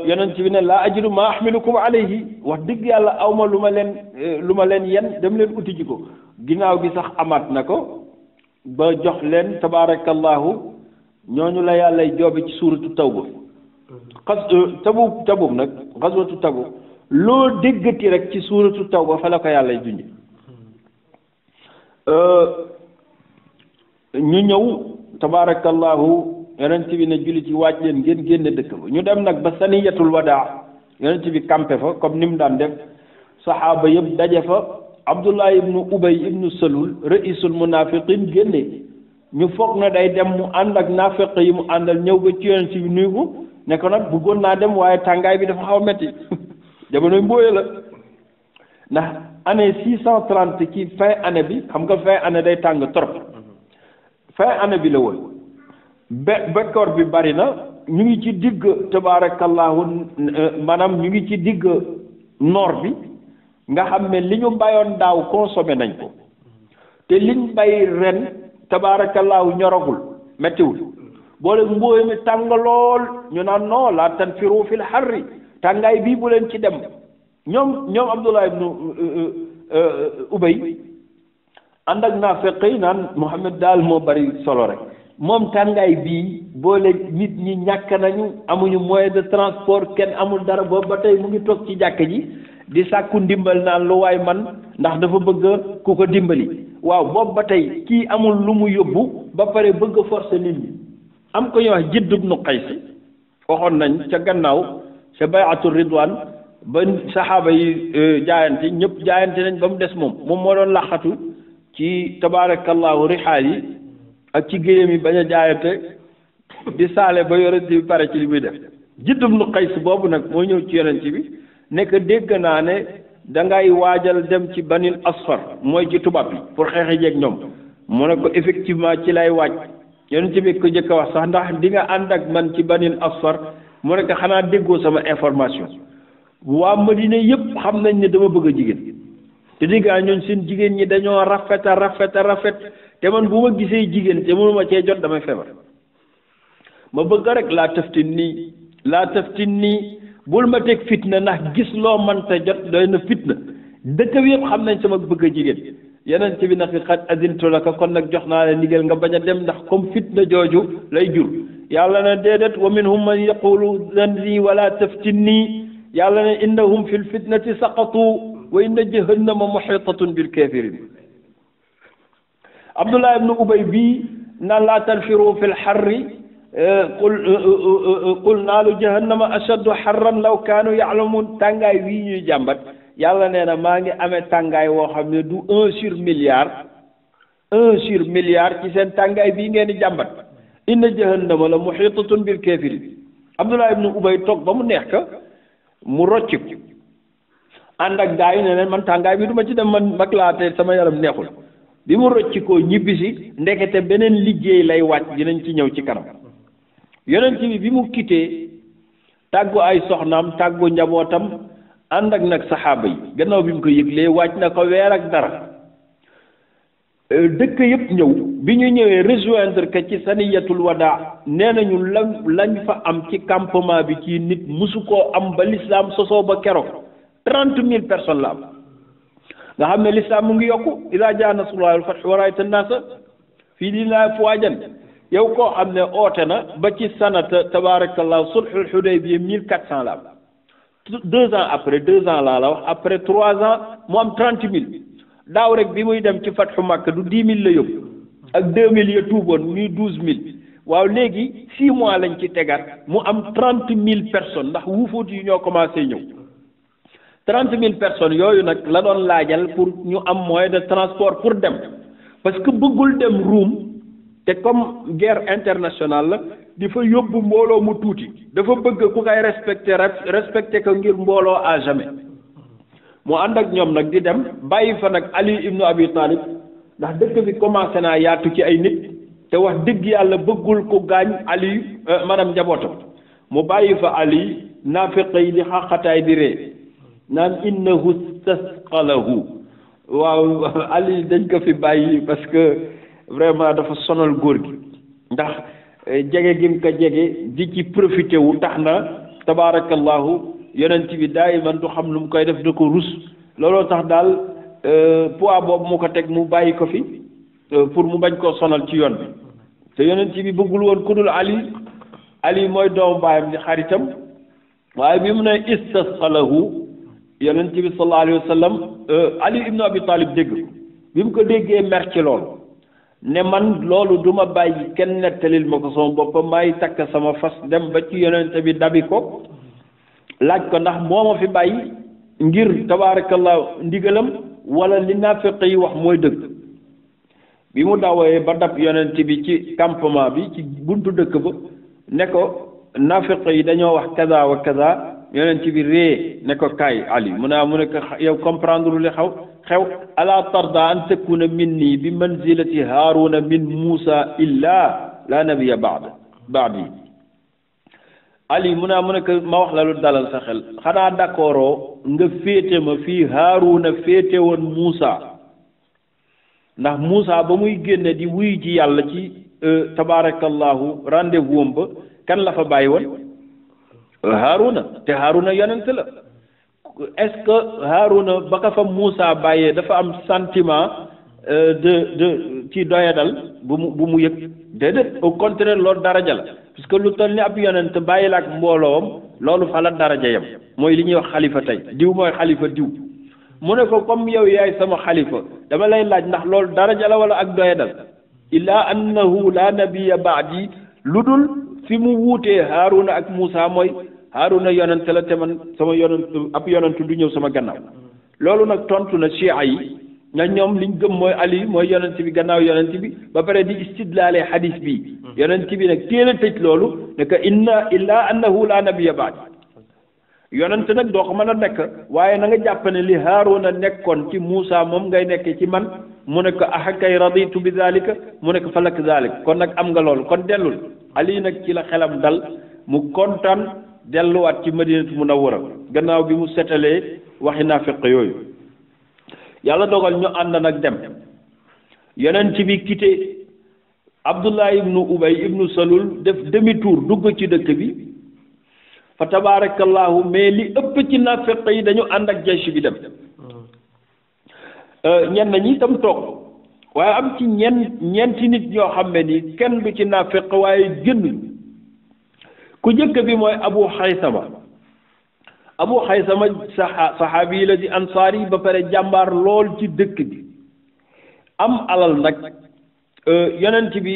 yonent bi ne laa ajidu maa ahmilukum alayhi wax dëgg yàlla awma lu ma leen yen dem leen uti ji ko ginnaaw gi sax amaat na ko ba jox leen tabaarakallahu ñooñu la yàllay joobe ci suuratu Tawba Tabuk nag xaswatu Tabuk loo déggati rek ci suuratu Tawba fa la ko yàllay junj ñu ñëw tabaarakallahu yonent bi ne jullit yi waaj leen ngeen génne dëkk ba ñu dem nag ba saniyatul wadaa yonent bi campé fa comme ni mu daan def saxaaba yëpp daje fa Abdullah ibnu Ubay ibnu Salul ra'isul munafiqin génne ñu foog na day dem mu ànd ak naafeq yi mu àndal ñëw ba ci yonent bi nuyu ko ne ko nag bëggoon naa dem waaye tàngaay bi dafa xaw a metti jamonoy mbóoye la ndax année 630 ci fin année bi xam nga fin année day tàng trop fin année bi la woon bekkoor bi bari na ñu ngi ci digg tabaarakallahu maanaam ñu ngi ci digg noor bi nga xam ne li ñu bayoon daaw consommé nañ ko te liñ bay ren tabaarakallahu ñoragul mettiwul boole mbóoy mi tàng lool ñu naan non la tanfiru fil harri tàngaay bii bu leen ci dem ñoom Abdullah ibnu Ubay ànd ak naafeq yi naan Muhammad daal moo bari solo rek moom tàngaay bii boole nit ñi ñàkk nañu amuñu moyen de transport kenn amul dara boobu ba tey mu ngi toog ci jàkk ji di sàkku ndimbal naan lu waay man ndax dafa bëgg ku ko dimbali waaw boobu ba tey kii amul lu mu yóbbu ba pare bëgg a forcer nit ñi am ko ñuy wax Jidd ibnu Qays waxoon nañ ca gannaaw ca bay'atu ridwaan ba saxaaba yi jaayante ñëpp jaayante nañ ba mu des moom moo doon laxatu ci tabaarakallahu rixaal yi ak ci géyam yi bañ a jaayante di saale ba yonent bi pare ci li muy def Jidd ibnu Qays boobu nag moo ñëw ci yonent bi nekk dégg naa ne dangay waajal dem ci banil asfar mooy ci tubaab bi pour xeexe jeeg ñoom mu ne ko effectivement ci lay waaj yonent bi ko jëkk a wax sax ndax di nga ànd ak man ci banil asfar mu ne ko xanaa déggoo sama information waa Madina yëpp xam nañ ne dama bëgg a jigéen te diggaa ñooñ seen jigéen ñi dañoo rafet te man bu ma gisee jigéen te mënuma cee jot damay feebar ma bëgg rek laa taftin nii bul ma teg fitna ndax gis loo mënta jot doy na fitna dëkk bi yëpp xam nañ sama bëgg a jigéen yeneen ci bi nag xat azintu laka kon nag jox naa la ndigal nga bañ a dem ndax comme fitna jooju lay jur yàlla na déedéet wa minhum man yaqulu zanni wala taftinni yàlla ne innahum fil fitnati saqatu wa inna jahannama muhitatun bil kafirin Abdullah ibnu Ubay bii naan laa tanfiru fil harri qul naaru jahannama ashaddu harran law kaanu ya'lamun tàngaay wii ñuy jàmbat yàlla nee na maa ngi amee tàngaay woo xam ne du 1/milliard ci seen tàngaay bii ngeen di jàmbat inna jahannama la muhitatun bil kafirin Abdullah ibnu Ubay toog ba mu neex ka mu rocc ànd ak gaa yi ne leen man tàngaay bi du ma ci dem man mag laa te sama yaram neexul bi mu rocc koo ñibbisi ndekete beneen liggéey lay wàcc dinañ ci ñëw ci kanam yonent bi mu quitté tàggu ay soxnaam tàggu njabootam ànd ak nag saxaaba yi gannaaw bi mu ko yëglee wàcc na ko weer ak dara dëkk yëpp ñëw bi ñu ñëwee rejoindre que ci saniyatul wadaa nee nañu lañ fa am ci campement bi ci nit musu koo am ba l'islam sosoo ba keroog 30,000 personnes la am nga xam ne l'islam mu ngi yokku idaa jaa nasrullaahi wal fathu wa ra'ayta an-naasa fii diinillaahi afwaajan yow koo xam ne oote na ba ci sanata tabaarakallahu sulhul Hudaybiya 1400 la am 2 ans après 2 ans laa la wax après 3 ans mu am 30,000 daaw rek bi muy dem ci fathu Makka du 10,000 la yóbbu ak 2,000 ya tuuboon muy 12,000 waaw léegi 6 mois lañ ci tegaat mu am 30,000 personnes ndax wuufoot yi ñoo commencé ñëw 30,000 personnes yooyu nag la doon laajal pour ñu am moyen de transport pour dem parce que bëggul dem Ruum te comme guerre internationale la di fa yóbbu mbooloo mu tuuti dafa bëgg ku koy respecté ko ngir mbooloo à jamais mu ànd ak ñoom nag di dem bàyyi fa nag Ali ibnu Abi Talib ndax dëkk bi commencé naa yaatu ci ay nit te wax dëgg yàlla bëggul ko gaañ Ali maanaam njabootam mu bàyyi fa Ali naafiq yi di xaqataay di ree naan innahu stasqalahu waaw Ali dañ ko fi bàyyi parce que vraiment dafa sonal góor gi ndax jege gim ko jege di ci profité wu tax na tabaarakallahu yonent bi daayiman du xam lu mu koy def da ko rus looloo tax daal poids boobu mu ko teg mu bàyyi ko fi pour mu bañ koo sonal ci yoon bi te yonent bi bëggul woon ku dul Ali mooy doomu baayam di xaritam waaye bi mu ne istasqalahu yonent bi sallallahu alayhi wa sallam Ali ibnu Abi Talib dégg bi mu ko déggee mer ci loolu ne man loolu du ma bàyyi kenn nettalil ma ko sama boppam maay takk sama fas dem ba ci yonent bi dabi ko laaj ko ndax moo ma fi bàyyi ngir tabaarakallah ndigalam wala li naafiq yi wax mooy dëgg bi mu dawee ba dab yonent bi ci campement bi ci buntu dëkk ba ne ko naafiq yi dañoo wax kaza wa kaza yonent bi ree ne ko kaay Ali mu ne ko yow comprendre li xew ala tarda an takuna minni bi manzilati Haaruna min Muusa illa la nabiya baadi Ali mu ne ko ma wax la lu dalal sa xel xanaa d'accord nga féete ma fii Haaruna féete woon Muusa ndax Muusa ba muy génne di wuy ji yàlla ci tabaarakallahu rendez-vous am ba kan la fa bàyyi woon Haaruna te Haaruna yonent la est-ce que Haaruna ba ka fa Muusa bàyyee dafa am sentiment de ci doyadal bu mu yëg déedéet au contraire loolu daraja la parce que lu toll ni ab yonent bàyyi la ak mbooloom loolu fa la daraja yam mooy li ñuy wax xalifa tey diw mooy xalifa diw mu ne ko comme yow yaay sama xalifa dama lay laaj ndax loolu daraja la wala ak doyadal illa annahu la nabiyya ba'di lu dul fi mu wuutee Haaruna ak Muusa mooy Haaruna yonent la te man sama yonent ab yonent du ñëw sama gannaaw loolu nag tontu na chia yi nga ñoom liñ gëm mooy Ali mooy yonent bi gannaaw yonent bi ba pare di istidlaale xadis bi yonent bi nag teel a tëj loolu ne que illa annahu la nabiyya ba'di yonent nag doo ko mën a nekk waaye na nga jàpp ne li Haaruna nekkoon ci Muusa moom ngay nekk ci man mu ne ko kay raditu bi zalika mu ne ko falak zalik kon nag am nga loolu kon dellul Ali nag ci la xelam dal mu kontaan delluwaat ci Madinatu Munawwara gannaaw bi mu setalee waxi naafiq yooyu yàlla dogal ñu ànd nag dem yonent bi quitté Abdullah ibnu Ubay ibnu Salul def demi tour dugg ci dëkk bi fa tabaarakallahu mais li ëpp ci naafiq yi dañu ànd ak jaysh bi dem ñenn ñi itam toog waaye am ci ñeenti nit ñoo xam ne ni kenn du ci naafiq waaye génn ku njëkk bi mooy Abu Xaysama saxaabi yi la di ansaar yi ba pare jàmbaar lool ci dëkk bi am alal nag yonent bi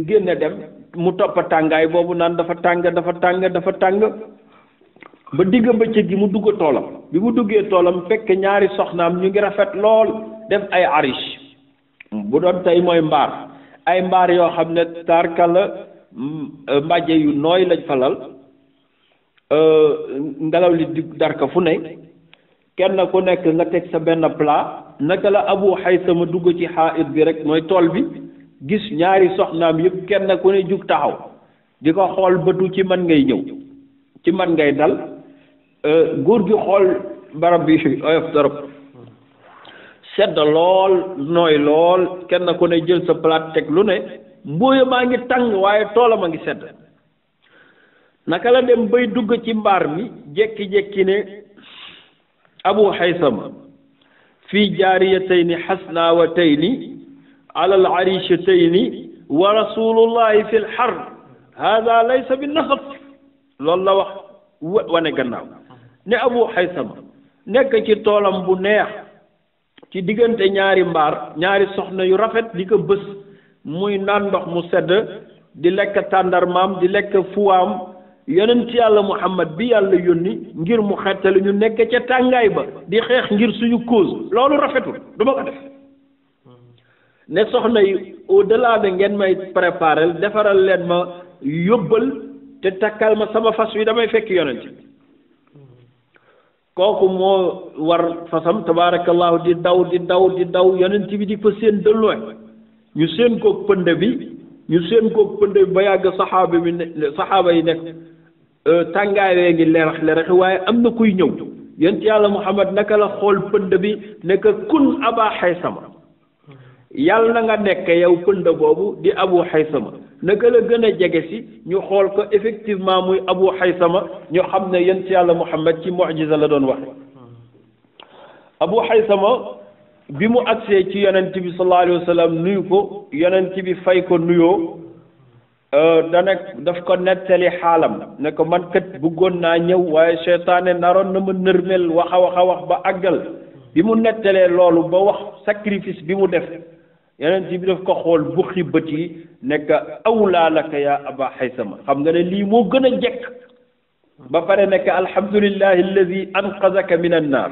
génne dem mu toppa tàngaay boobu naan dafa tàng ba digg bëccëg gi mu dugg toolam bi mu duggee toolam fekk ñaari soxnaam ñu ngi rafet lool def ay arish bu doon tey mooy mbaar ay mbaar yoo xam ne tarkala mbàjje yu nooy lañ falal ngelaw li di darka fu ne kenn ku nekk nga teg sa benn plat naka la Abu Xaysama dugg ci xaait bi rek mooy tool bi gis ñaari soxnaam yëpp kenn ku ne jug taxaw di ko xool bëtu ci man ngay ñëw ci man ngay dal góor gi xool barab bi oyof torop sedd lool nooy lool kenn ku ne jël sa plat teg lu ne mbóoya maa ngi tàng waaye toolam a ngi sedd naka la dem bay dugg ci mbaar mi jekki-jekki ne Abu Xaysama fii jaariyatayni xasnaawatayni ala al arishatayni wa rasulullahi fi l xar hada laysa bi nasab loolu la wax wane gannaaw ne Abu Xaysama nekk ci toolam bu neex ci diggante ñaari mbaar ñaari soxna yu rafet di ko bës muy naan ndox mu sedd di lekk tàndarmaam di lekk fuwaam yonent yàlla Muhammad bi yàlla yónni ngir mu xettali ñu nekk ca tàngaay ba di xeex ngir suñu cause loolu rafetul du ma ko def ne soxna yi au delà de ngeen may préparer defaral leen ma yóbbal te takkal ma sama fas wi damay fekk yonent kooku moo war fasam tabaarakallahu di daw di daw di daw yonent bi di ko seen de loin ñu seen koog pënd bi ba yàgg saxaaba yi nekk tàngaay wee ngi lerax lerax waaye am na kuy ñëw yonent yàlla Muhammad naka la xool pënd bi nekk kun aba xaysama yàlla na nga nekk yow pënd boobu di abu xaysama naka la gën a jege si ñu xool ko effectivement muy abu xaysama ñu xam ne yonent yàlla Muhammad ci mucjisa la doon waxe abu xaysama bi mu agsee ci yonent bi sallallahu alayhi wa sallam nuyu ko yonent bi fay ko nuyoo daf ko nettali xaalam ne ko man kat bëggoon naa ñëw waaye seytaane naroon na ma nërmel wax a wax ba àggal bi mu nettalee loolu ba wax sacrifice bi mu def yonent bi daf ko xool buxi bët yi nekk awlaa laka yaa aba xaysama xam nga ne lii moo gën a jekk ba pare nekk alhamdulillahi alladi anqazaka min annaar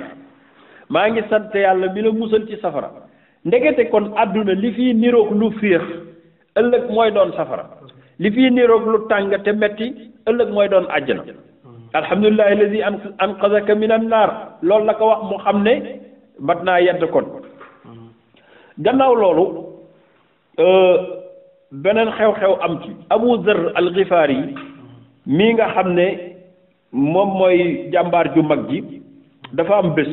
maa ngi sant yàlla mi la musal ci safara ndekete kon àdduna li fii niroog lu féex ëllëg mooy doon safara li fii niroog lu tàng te metti ëllëg mooy doon àjjana alhamdulillahi alladi anqazaka min annaar loolu la ko wax mu xam ne mat naa yedd kon gannaaw loolu beneen xew-xew am ci Abu Zarr al-Ghifari yi mii nga xam ne moom mooy jàmbaar ju mag ji dafa am bés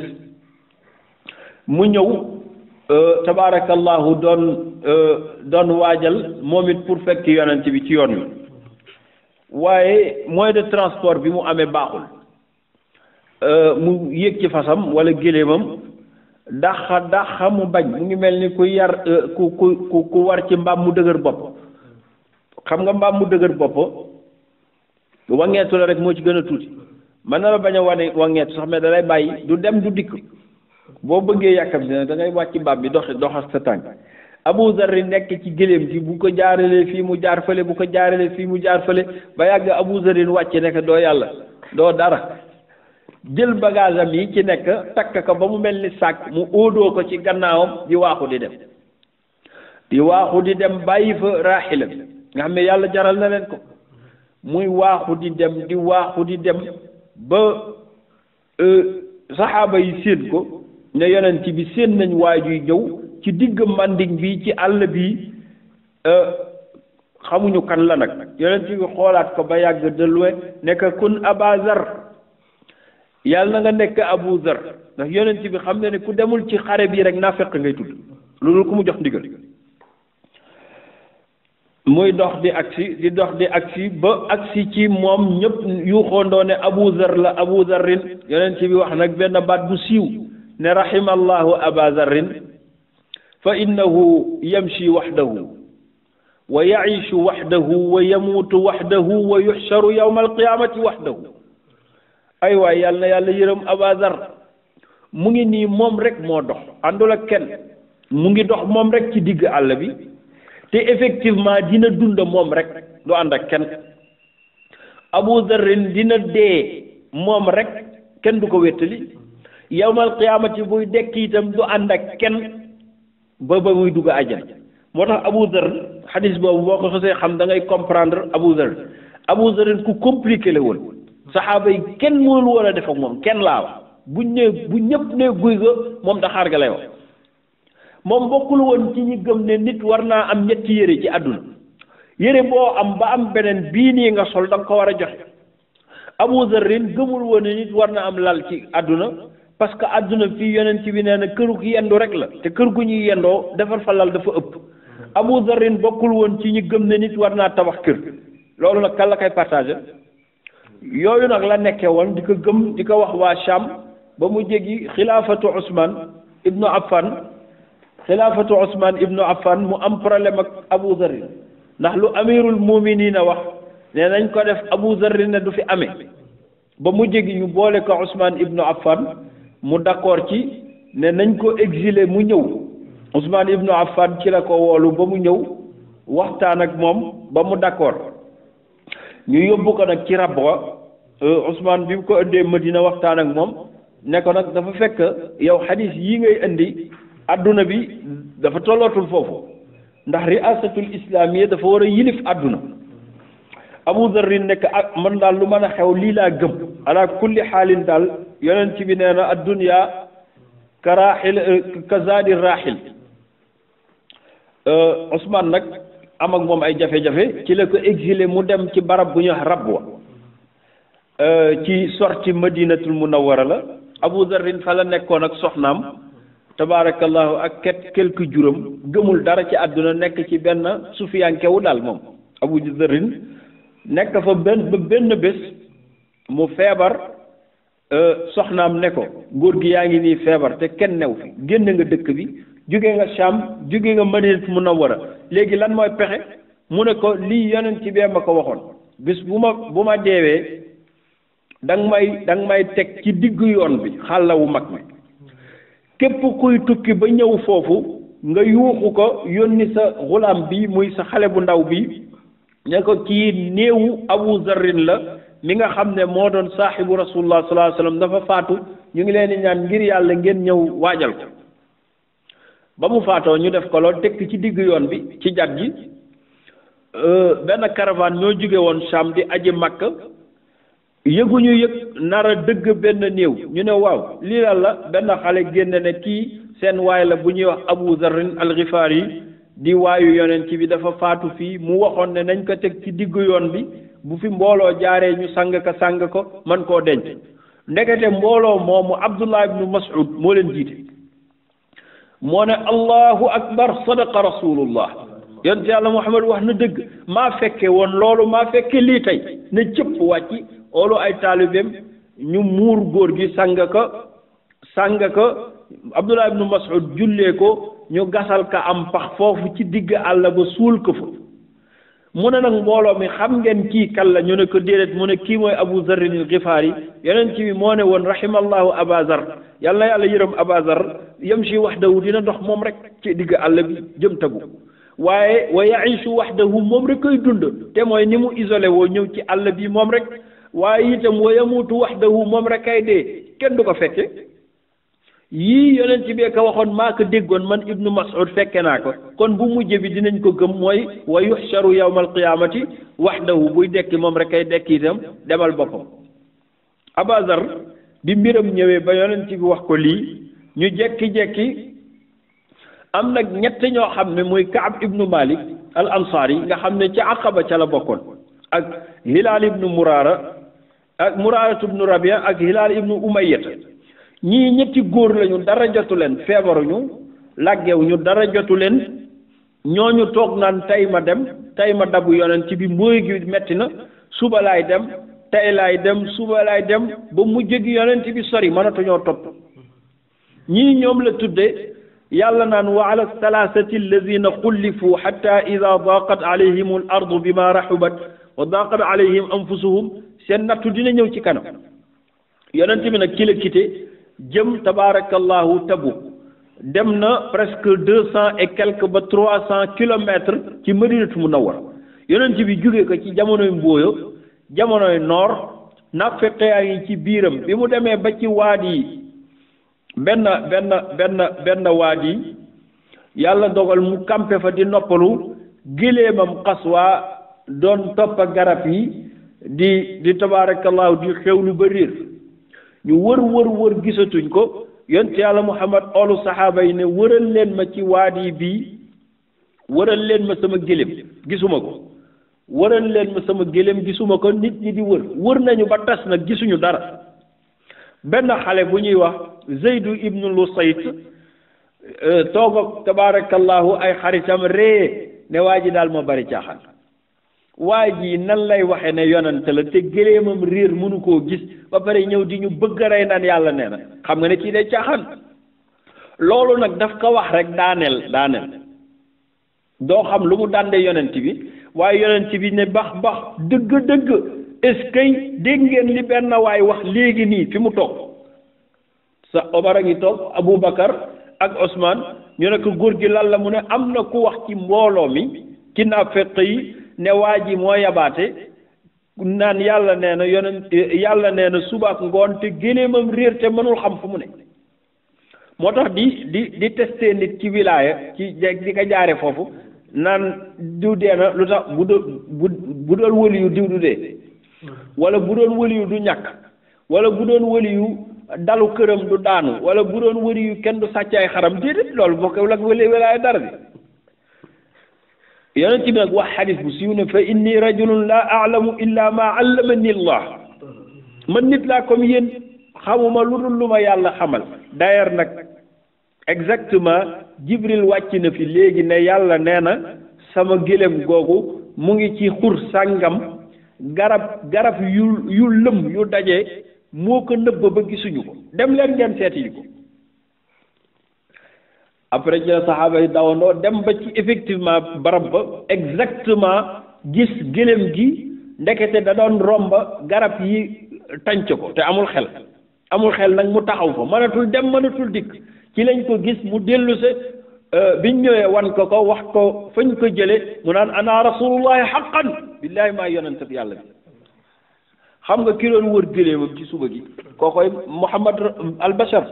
mu ñëw tabaarakallahu doon waajal moom it pour fekk yonent bi ci yoon wi waaye moyen de transport bi mu amee baaxul mu yéeg ci fasam wala géléemam daxa mu bañ mu ngi mel ni ku yar ku war ci mbaam mu dëgër bopp xam nga mbaam mu dëgër bopp wangeetu la rek moo ci gën a tuuti mën na la bañ a wangeetu sax mais da lay bàyyi du dem du dikk boo bëggee yàkkam si da ngay wàcc mbaam bi doxas sa tànk Abu Zarr nekk ci gëléem gi bu ko jaaralee fii mu jaar fële bu ko jaaralee fii mu jaar fële ba yàgg Abu Zarr wàcc nekk doo yàlla doo dara jël bagage am yi ci nekk takk ko ba mu mel ni sàkk mu óodoo ko ci gannaawam di waaxu di dem bàyyi fa raaxila bi nga xam ne yàlla jaral na leen ko muy waaxu di dem ba saxaaba yi séen ko ne yonent bi séen nañ waajuy ñëw ci digg manding bi ci àll bi xamuñu kan la nag yonent bi xoolaat ko ba yàgg delluwe nekk kun Aba Zarr yàlla na nga nekk Abu Zarr ndax yonent bi xam ne ne ku demul ci xare bii rek naafeq ngay tudd loolu ku mu jox ndigal muy dox di agsi ba agsi ci moom ñëpp yuuxoondoo ne Abu Zarr la Abu Zarrin yonent bi wax nag benn baat bu siiw ne rahimallahu Aba Zarrin fa innahu yamshi waxdahu wa yaishu waxdahu wa yamuutu waxdahu wa yuxsharu yawma alqiyamati waxdahu ay waay yàlla na yàlla yërëm Aba Zarr mu ngi nii moom rek moo dox àndul ak kenn mu ngi dox moom rek ci digg àll bi te effectivement dina dund moom rek du ànd ak kenn Abu Zarrin dina dee moom rek kenn du ko wéttali yawmal qiyaamati buy dekk itam du ànd ak kenn ba muy dugg àjjana moo tax Abu Zarr xadis boobu boo ko xasee xam da ngay comprendre Abu Zarr ku compliqué la woon saxaaba yi kenn mënul woon a def ak moom kenn laa wax bu ñëpp ne guy ga moom daxaar ga lay wax moom bokkul woon ci ñi gëm ne nit war naa am ñetti yére ci àdduna yére boo am ba am beneen bii nii nga sol da nga ko war a joxe Abu Zarrin gëmul woon ne nit war na am lal ci àdduna parce que àdduna fii yonent bi nee na këru ki yendu rek la te kër gu ñuy yendoo defar fa lal dafa ëpp Abu Zarrin bokkul woon ci ñi gëm ne nit war naa tabax kër loolu nag kan la koy partagé yooyu nag la nekkee woon di ko gëm di ko wax waa Sham ba mu jéggi xilaafatu Ousmane ibnu Affan mu am problème ak Abu Zarrin ndax lu amirul muminina wax ne nañ ko def Abu Zarrin ne du fi amee ba mu jéggi ñu boole ko Ousmane ibnu Affan mu d'accord ci ne nañ ko exiler mu ñëw Ousmane ibnu Affan ci la ko woolu ba mu ñëw waxtaan ak moom ba mu d'accord ñu yóbbu ko nag ci Rabwa Ousmane bi mu ko indee Madina waxtaan ak moom ne ko nag dafa fekk yow xadis yi ngay indi adduna bi dafa tollootul foofu ndax riasatul islamiyya dafa war a yilif adduna Abu Zarrin nekk ak man daal lu mën a xew lii laa gëm ala kulli xaalin daal yonent bi nee na ad-dunya ka raaxil ka zaadi raaxil. Ousmane nag am ak moom ay jafe-jafe ci la ko exilé mu dem ci barab bu ñuy wax Rabwa ci sorti Madinatul Munawwara la. Abu Zarrin fa la nekkoon ak soxnaam tabaarakallahu ak quelques juróom gëmul dara ci àdduna nekk ci benn sufiyankewu daal moom Abu Zarrin nekk fa benn bés mu feebar soxnaam ne ko góor gi yaa ngi nii feebar te kenn new fi génn nga dëkk bi jóge nga Sham jóge nga Madinatul Munawwara léegi lan mooy pexe mu ne ko lii yonent ci bee ma ko waxoon bis bu ma deewee danga may teg ci diggu yoon bi xàlla wu mag mi képp kuy tukki ba ñëw foofu nga yuuxu ko yónni sa xulaam bi muy sa xale bu ndaw bi ne ko kii néewu Abu Zarrin la mi nga xam ne moo doon saaxibu rasulullah sallallahu alayhi wasallam dafa faatu ñu ngi leen di ñaan ngir yàlla ngeen ñëw waajal ko ba mu faatoo ñu def ko lool teg ci diggu yoon bi ci jat ji benn caravane ñoo jóge woon Sham di aji Makka yëguñu yëg nar a dëgg benn néew ñu ne waaw lii la benn xale génne ne kii seen waay la bu ñuy wax Abu Zarrin al-Ghifari di waayu yonent bi dafa faatu fii mu waxoon ne nañ ko teg ci diggu yoon bi bu fi mbooloo jaaree ñu sang ko man koo denc ndekete mbooloo moomu Abdullah ibnu Mas'ud moo leen jiite moo ne allahu akbar sadaqa rasulullah yonent yàlla Muhammad wax na dëgg maa fekke woon loolu maa fekke lii tey na cëpp wàcc oolu ay taalibeem ñu muur góor gi sang ko Abdullah ibnu Mas'ud jullee ko ñu gasal ka am pax foofu ci digg àll ba suul ko fa mu ne nag mbooloo mi xam ngeen kii kan la ñu ne ko déedéet mu ne kii mooy Abu Zarrin al-Ghifari yonent bi moo ne woon rahimallahu Aba Zar yal na yàlla yërëm Aba Zar yamshi wahdahu dina dox moom rek ci digg àll bi jëm Tabuk waaye wa yaishu wahdahu moom rek koy dund te mooy ni mu isolé woo ñëw ci àll bi moom rek waaye itam wa yamutu wahdahu moom rek kay dee kenn du ko fekke yii yonent bi ka waxoon maa ko déggoon man Ibnu Mas'ud fekke naa ko kon bu mujj bi dinañ ko gëm mooy wa yuhsharu yawmal qiyaamati wahdahu buy dekki moom rek kay dekki itam demal boppam. Abazar bi mbiram ñëwee ba yonent bi wax ko lii ñu jekki-jekki am nag ñett ñoo xam ne muy Kaab ibnu Malik al Ansari nga xam ne ci Aqaba ca la bokkoon ak Hilaal ibnu Muraara ak Muraaratu ibnu Rabia ak Hilaal ibnu Umayyata ñii ñetti góor lañu dara jotu leen feebaruñu làggewuñu dara jotu leen ñooñu toog naan tey ma dem tey ma dabu yonent bi mbóoy gi metti na suba laay dem tey laay dem suba laay dem ba mujj gi yonent bi sori mënatuñoo topp ñii ñoom la tudde yàlla naan wa ala thalathati alladhina xullifu hatta ida daqat alayhim al ardu bima rahubat wa daqat alayhim anfusuhum seen nattu dina ñëw ci kanam yonent bi nag ki la quitté jëm tabarakallahu Tabuk dem na presque 200 et quelque ba 300 kilomètres ci Madinatu Munawwara yonent bi jóge ko ci jamonoy mbóoyo jamonoy noor naafeq yaa ngi ci biiram bi mu demee ba ci waadi yi benn waadi yàlla dogal mu kampe fa di noppalu géléemam xaswaa doon toppa garab yi di tabarakallahu di xewlu ba riir ñu wër gisatuñ ko yonent yàlla Muhammad olu saxaaba yi ne wëral leen ma ci waadi bii wëral leen ma sama gélém gisuma ko wëral leen ma sama gélém gisuma ko nit ñi di wër nañu ba tas nag gisuñu dara benn xale bu ñuy wax Zeydu ibnu Lusayt toog ak tabarakallahu ay xaritam ree ne waa ji daal moo bari caaxaan waa ji nan lay waxe ne yonante la te géléemam réer mënu koo gis ba pare ñëw di ñu bëgg a rey naan yàlla nee na xam nga ne kii day caaxaan loolu nag daf ko wax rek daaneel doo xam lu mu dànde yonent bi waaye yonent bi ne bax dëgg est-ce que dégg ngeen li benn waay wax léegi nii fi mu toog sa Omar a ngi toog Aboubacar ak Ousmane ñu ne ko góor gi lan la mu ne am na ku wax ci mbooloo mi ci naafeq yi ne waa ji moo yabaate naan yàlla nee na yàlla nee na suba ak ngoon te géléemam réer te mënul xam fu mu ne moo tax di testé nit ci wilaaya ci di ko jaare foofu naan diw dee na lu tax bu doon wëliyu diw du dee wala bu doon wëliyu du ñàkk wala bu doon wëliyu dalu këram du daanu wala bu doon wëri yu kenn du sàcc ay xaram déedéet loolu bokkul ak walaay dara bi yonent bi nag wax xadis bu siiw ne fa inni rajulun la aalamu illa ma allamani allah man nit laa comme yéen xamuma lu dul lu ma yàlla xamal d'ailleurs nag exactement jibril wàcc na fi léegi ne yàlla nee na sama gëlëm googu mu ngi ci xur sàngam garab yu lëm yu daje moo ko nëbb ba gisuñu ko dem leen ngeen seeti yi ko après ci la saxaaba yi dawandoo dem ba ci effectivement barab ba exactement gis gëlëm gi ndekete da doon romba garab yi tànc ko te amul xel nag mu taxaw fa mënatul dem mënatul dikk ci lañ ko gis mu delluse biñ ñëwee wan ko wax ko fañ ko jële mu naan ana rasulullahi haqqan billahi maa yonent bi yàlla bi xam nga ki doon wër gëléemam ci suba gi kookoy Muhammad al Bashar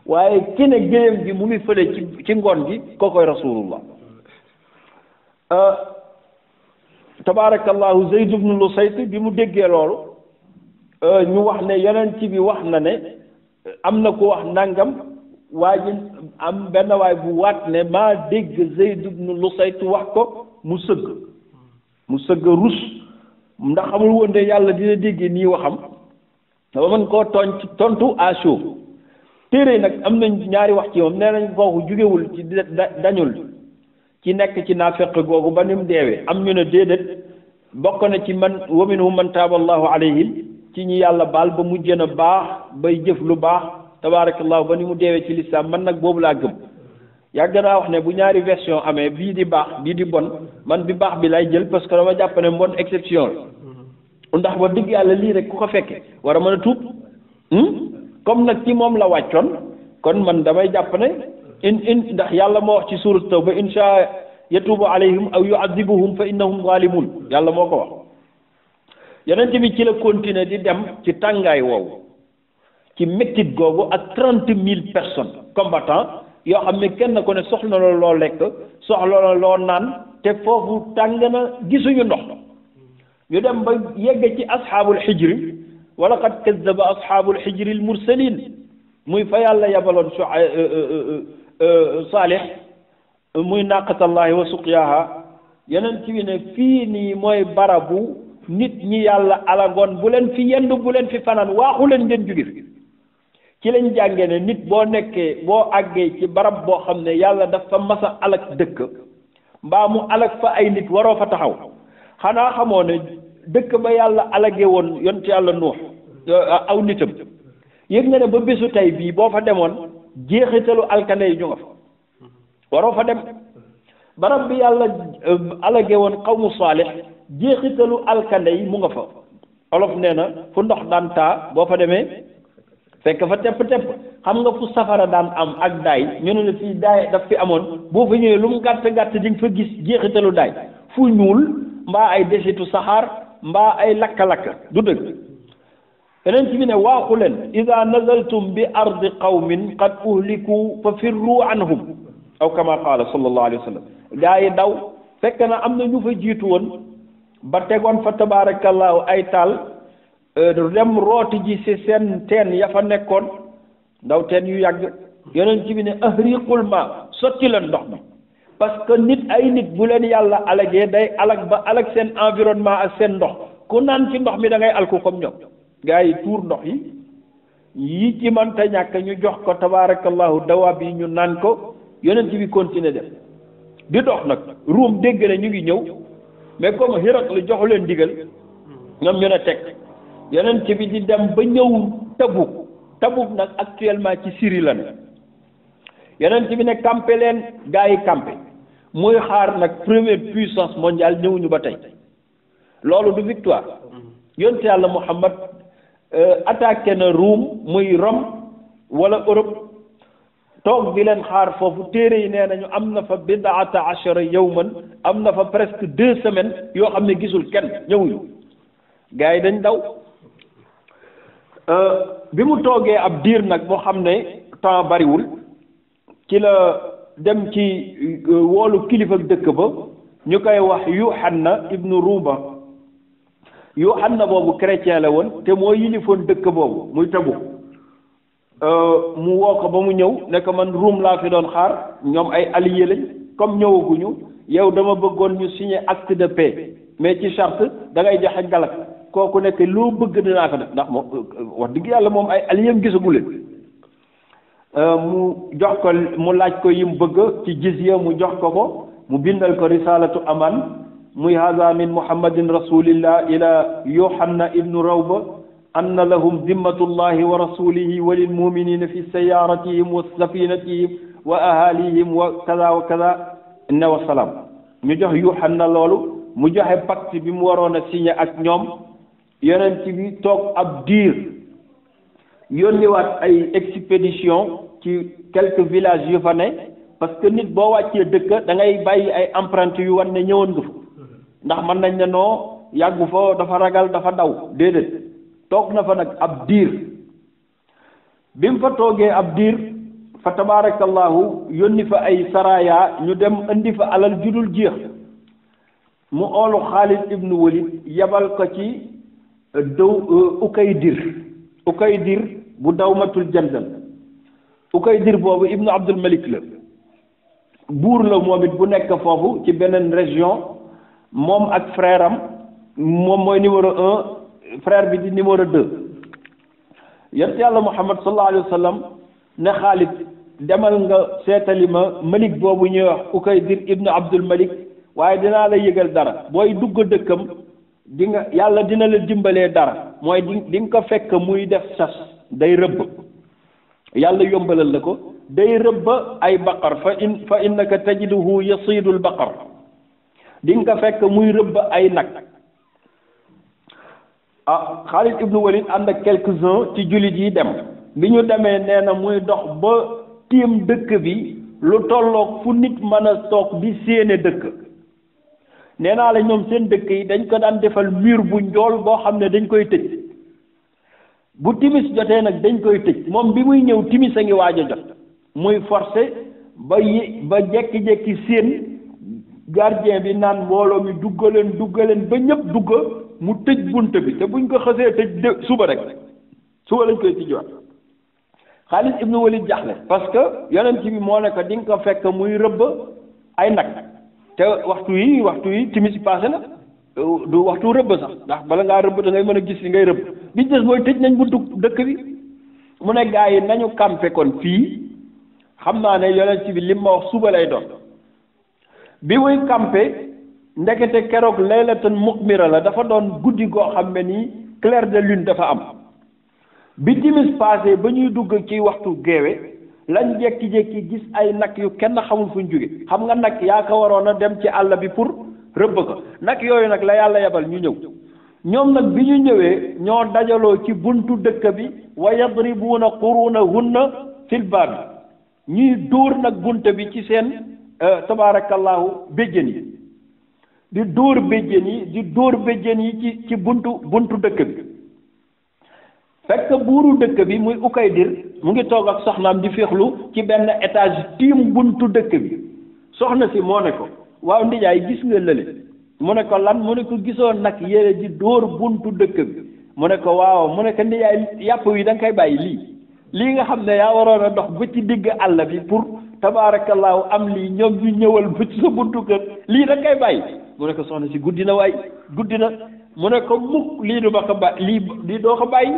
waaye ki ne gëléem gi mu ngi fële ci ngoon gi kookoy rasulullah tabaarakallahu Zayd ibn Lusayt bi mu déggee loolu ñu wax ne yonent bi wax na ne am na ko wax nangam waa ji am benn waay bu waat ne maa dégg Zayd ibn Lusayt wax ko mu sëgg rus ndax xamul woon ne yàlla dina déggee nii waxam dafa mën koo tontu à chaud téere nag am nañ ñaari wax ci moom nee nañ kooku jugewul ci dañul ci nekk ci naafeq googu ba ni mu deewee am ñu ne déedéet bokk na ci man wa minhum man taaba allahu alayhim ci ñi yàlla baal ba mujj na baax bay jëf lu baax tabaarakallahu ba ni mu deewee ci lislaam man nag boobu laa gëm yàgg naa wax ne bu ñaari version amee bii di baax bii di bon man bi baax bi lay jël parce que dama jàpp ne mbon exception la ndax ba digg yàlla lii rek ku ko fekke war a mën a tuub comme nag ci moom la wàccoon kon man damay jàpp ne ndax yàlla moo wax ci suurat tawba insha yatubu alayhim aw yu'adhibuhum fa innahum zalimun yàlla moo ko wax yonent bi ci la continuer di dem ci tàngaay woowu ci méttit googu ak 30,000 personnes combattants yoo xam ne kenn ku ne soxla na loo lekk soxla na loo naan te foofu tàng na gisuñu ndox ñu dem ba yegg ci asxaabul xijri wa laqad kazzaba asxaabul xijri al mursalin muy fa yàlla yabaloon Saalix muy naqatallahi wa suqyaaha yeneen ci bi ne fii nii mooy barabu nit ñi yàlla alagoon bu leen fi yendu bu leen fi fanaan waaxu leen ngeen jóge fi ci lañ jàngee ne nit boo nekkee boo àggee ci barab boo xam ne yàlla dafa masa alak dëkk mbaa mu alak fa ay nit waroo fa taxaw xanaa xamoo ne dëkk ba yàlla alagee woon yonent yàlla Nuux aw nitam yëg nga ne ba bésu tey bii boo fa demoon jeexitalu alkane yi ñu nga fa waroo fa dem barab bi yàlla alagee woon xawmu Saalix jeexitalu alkane yi mu nga fa olof nee na fu ndox daan taa boo fa demee fekk fa tepp xam nga fu safara daan am ak daay ñu ne la fii daay daf fi amoon boo fa ñëwee lu mu gàtt di nga fa gis jeexitalu daay fu ñuul mbaa ay desitu saxaar mbaa ay lakka-lakk du dëgg yeneen ci bi ne waaxu leen ida nazaltum bi ardi qawmin qad uhliku fa firru anhum aw kama qaala sallallahu alayhi wa sallam gaa yi daw fekk na am na ñu fa jiitu woon ba tegoon fa tabarakallahu ay taal dem rooti ji ci seen teen ya fa nekkoon ndaw teen yu yàgg yeneen ci bi ne ahriqul ma sotti leen ndox mi parce que nit bu leen yàlla alagee day alag ba alag seen environnement ak seen ndox ku naan ci ndox mi da ngay alku comme ñoom gaa yi tuur ndox yi ci mënta ñàkk ñu jox ko tabarakallahu dawaab yi ñu naan ko yonent bi continuer dem di dox nag ruum dégg na ñu ngi ñëw mais comme Hiraql la joxu leen digal ñoom ñu ne teg yonent bi di dem ba ñëw Tabuk nag actuellement ci Syrie la ne yonent bi ne campé leen gaa yi campé muy xaar nag première puissance mondiale ñëwuñu ba tey loolu du victoire yonent yàlla Muhammad attaqué na Rome muy Rome wala Europe toog di leen xaar foofu téere yi nee nañu am na fa bidaata achara yawman am na fa presque 2 semaines yoo xam ne gisul kenn ñëwuñu gars yi dañ daw bi mu toogee ab diir nag boo xam ne temps bariwul ci la dem ci woolu kilifa dëkk ba ñu koy wax Yuhanna ibnu Ruba Yuhanna boobu chrétien la woon te moo yilifoon dëkk boobu muy Tabuk mu woo ko ba mu ñëw ne ko man Ruum laa fi doon xaar ñoom ay alliés lañ comme ñëwaguñu yow dama bëggoon ñu signer acte de paix mais ci charte da ngay joxe galak kooku nekk loo bëgg dinaa ko def ndax moom wax dëgg yàlla moom ay alliés gisagu leen mu jox ko mu laaj ko yim bëgg ci jizya mu jox ko mu bindal ko risalatu aman muy hada min muhammadin rasulillah ila yohanna ibnu rawba anna lahum zimmatullahi wa rasulihi wa lil muminina fi sayaratihim wa safinatihim wa ahalihim wa kaza inna wa salaam ñu jox yohanna loolu mu joxe pacte bi mu waroon a signé ak ñoom yonent bi toog ab diir yónniwaat ay expédition ci quelques villages yu fa ne parce que nit boo wàccee dëkk da ngay bàyyi ay empreintes yu wan ne ñëwoon nga fa ndax mën nañ ne noo yàggu fa dafa ragal dafa daw déedéet toog na fa nag ab diir bi mu fa toogee ab diir fa tabaarakallahu yónni fa ay saraya ñu dem indi fa alal judul jeex mu oolu Xaalid ibnu Walid yebal ko ci Ukaydir bu dawmatul jandal Ukaydir boobu ibnu Abdul Malik la buur la moom it bu nekk foofu ci beneen région moom ak frère am moom mooy numéro 1 frère bi di numéro 2 yonent yàlla Muhammad sallallahu alayhi wa sallam ne Xaalid demal nga seetali ma Malik boobu ñuy wax Ukaydir ibnu Abdul Malik waaye dinaa la yëgal dara booy dugg dëkkam di nga yàlla dina la dimbalee dara mooy di nga ko fekk muy def sas day rëbb yàlla yombalal la ko day rëbb ay baqar fa innaka tajiduhu yasidul baqar di nga ko fekk muy rëbb ay nag Xaalid ibnu Walid ànd ak quelques-uns ci jullit yi dem bi ñu demee nee na muy dox ba tiim dëkk bi lu tolloog fu nit mën a toog di séene dëkk nee naa la ñoom seen dëkk yi dañ ko daan defal mur bu njool boo xam ne dañ koy tëj bu timis jotee nag dañ koy tëj moom bi muy ñëw timis a ngi waaj a jot muy forcé ba jekki-jekki séen gardien bi naan mbooloo mi duggaleen ba ñëpp dugga mu tëj bunt bi te buñ ko xësee tëj suba lañ koy tijjiwaat Xaalid ibnu Walid jaxle parce que yonent bi moo ne ko di nga ko fekk muy rëbb ay nag te waxtu yi timis passé na du waxtu rëbb sax ndax bala ngaa rëbb da ngay mën a gis li ngay rëbb bi des mooy tëj nañ buntu dëkk bi mu ne gaa yi nañu campé kon fii xam naa ne yonent bi lim ma wax suba lay doon bi muy campé ndekete keroog laylatan muqmira la dafa doon guddi goo xam ne nii clair de lune dafa am bi timis passé ba ñuy dugg ci waxtu géewe lañ jékki-jékki gis ay nag yu kenn xamul fu ñu jóge xam nga nag yaa ko waroon a dem ci àll bi pour rëbb ko nag yooyu nag la yàlla yebal ñu ñëw ñoom nag bi ñu ñëwee ñoo dajaloo ci buntu dëkk bi wa yadribuuna qurunahunna fil baab ñuy dóor nag bunt bi ci seen tabaarakallahu béjjén yi di dóor béjjén yi ci buntu dëkk bi fekk buuru dëkk bi muy Ukaydir mu ngi toog ak soxnaam di féexlu ci benn étage tiim buntu dëkk bi soxna si moo ne ko waaw ndijaay gis nga lële mu ne ko lan mu ne ko gisoon nag yére di dóor buntu dëkk bi mu ne ko waaw mu ne ko ndijaay yàpp wi da nga koy bàyyi lii nga xam ne yaa waroon a dox ba ci digg àll bi pour tabaarakallaahu am lii ñoom ñu ñëwal ba ci sa buntu kër lii da nga koy bàyyi mu ne ko soxna si guddi na mu ne ko mukk lii du ma ko bàyyi lii doo ko bàyyi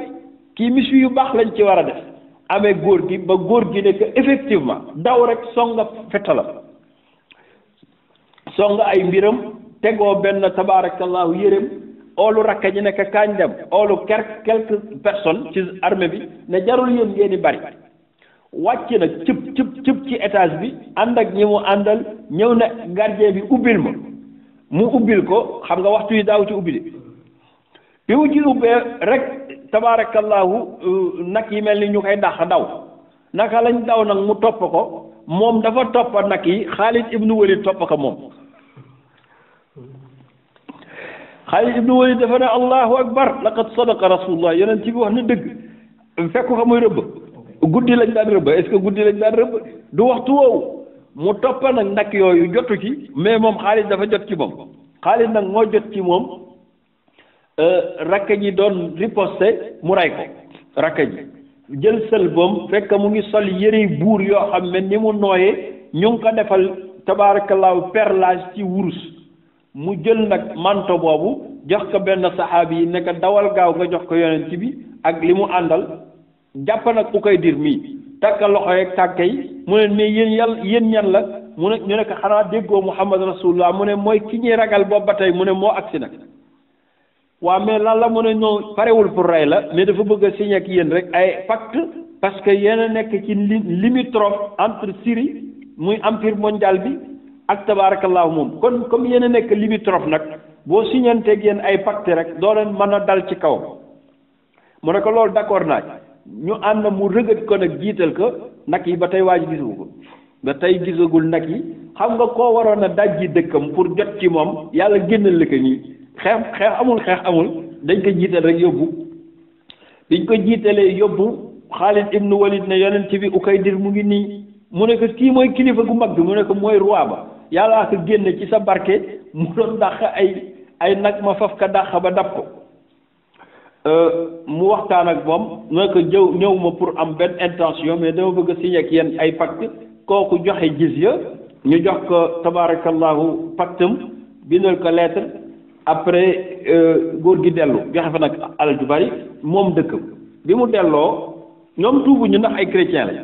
kii mission yu baax lañ ci war a def amee góor gi ba góor gi ne que effectivement daw rek songa fetalam songa ay mbiram tegoo benn tabaarakallahu yéreem oolu rakka ñi nekk kaañ dem oolu quelques personnes ci armée bi ne jarul yéen ngeen di bari wàcc nag cëp ci étage bi ànd ak ñi mu àndal ñëw ne gardien bi ubbil ma mu ubbil ko xam nga waxtu yi daaw ci ubbi de bi mu ci ubbee rek tabaarakallahu nag yi mel ni ñu koy dàq daw naka lañ daw nag mu topp ko moom dafa toppa nag yi Xaalid ibnu Walid topp ko moom Xaalid ibnu Walid dafa ne allahu akbar laqad sadaqa rasulullah yonent bi wax na dëgg fekk ko muy rëbb guddi lañ daan rëbb est-ce que guddi lañ daan rëbb du waxtu woowu mu toppa nag yooyu jotu ci mais moom Xaalid dafa jot ci moom Xaalid nag moo jot ci moom rakka ji doon riposte mu rey ko rakka ji jël sëlboom fekk mu ngi sol yëre buur yoo xam ne ni mu nooyee ñu ngi ko defal tabaarakallaahu perlage ci wurus mu jël nag manto boobu jox ko benn saxaabi yi ne ko dawal gaaw nga jox ko yonent bi ak li mu àndal jàpp nag Ukaydir mii takka loxo yeeg tànk yi mu ne mais yéen ñan la mu ne ñu ne ko xanaa déggoo Muhammad rasulullah mu ne mooy ki ñuy ragal boobu ba tey mu ne moo agsi nag waaw mais lan la mu ne ñoo parewul pour rey la mais dafa bëgg a signé ak yéen rek ay pacte parce que yéen a nekk ci limitrophe entre Syrie muy empire mondial bi ak tabarakallahu moom kon comme yéen a nekk limitrophe nag boo signanteeg yéen ay pacte rek doo leen mën a dal ci kaw mu ne ko loolu d'accord naa ñu ànd mu rëgët ko nag jiital ko nag yi ba tey waaj gisu ko ba tey gisagul nag yi xam nga koo waroon a dajji dëkkam pour jot ci moom yàlla génnal la ko ñii xeex amul dañ ko jiital rek yóbbu biñ ko jiitalee yóbbu Xaalid ibnu Walid ne yonent bi Ukaydir mu ngi nii mu ne ko kii mooy kilifa gu mag bi mu ne ko mooy roi ba yàllaa ko génne ci sa barke mu doon dàq ay nag ma faf ka dàq ba dab ko mu waxtaan ak moom mu ne ko ñëw ma pour am benn intention mais dama bëgg a signé ak yéen ay pacte kooku joxe jizya ñu jox ko tabarakallahu pactam bindal ko lettre après góor gi dellu joxe fa nag alal ju bari moom dëkkam bi mu delloo ñoom tuubuñu ndax ay chrétien la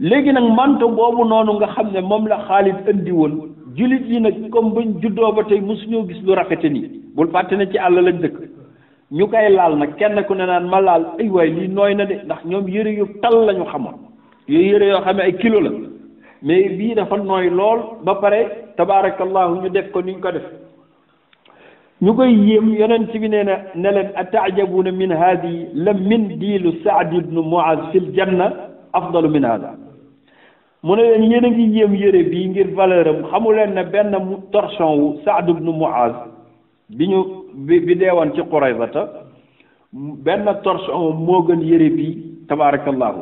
léegi nag manto boobu noonu nga xam ne moom la Xaalid indi woon jullit yi nag comme bañ juddoo ba tey mosuñoo gis lu rafete nii bul fàtte ne ci àll lañ dëkk ñu koy laal nag kenn ku ne naan ma laal ay waay lii nooy na de ndax ñoom yëre yu tal lañu xamoon yooyu yëre yoo xam ne ay kilo la mais bii dafa nooy lool ba pare tabaarakallahu ñu def ko ni ñu ko def ñu koy yéem yonent bi nee na ne leen ataajabuuna min haadi la min diilu Saad ibnu Muaz fil janna afdalu min hada mu ne leen yéen a ngi yéem yëre bii ngir valeur am xamu leen ne benn torchon wu Saad ibnu Muaz bi deewoon ci Quraysata benn torchon moo gën yëre bii tabaarakallahu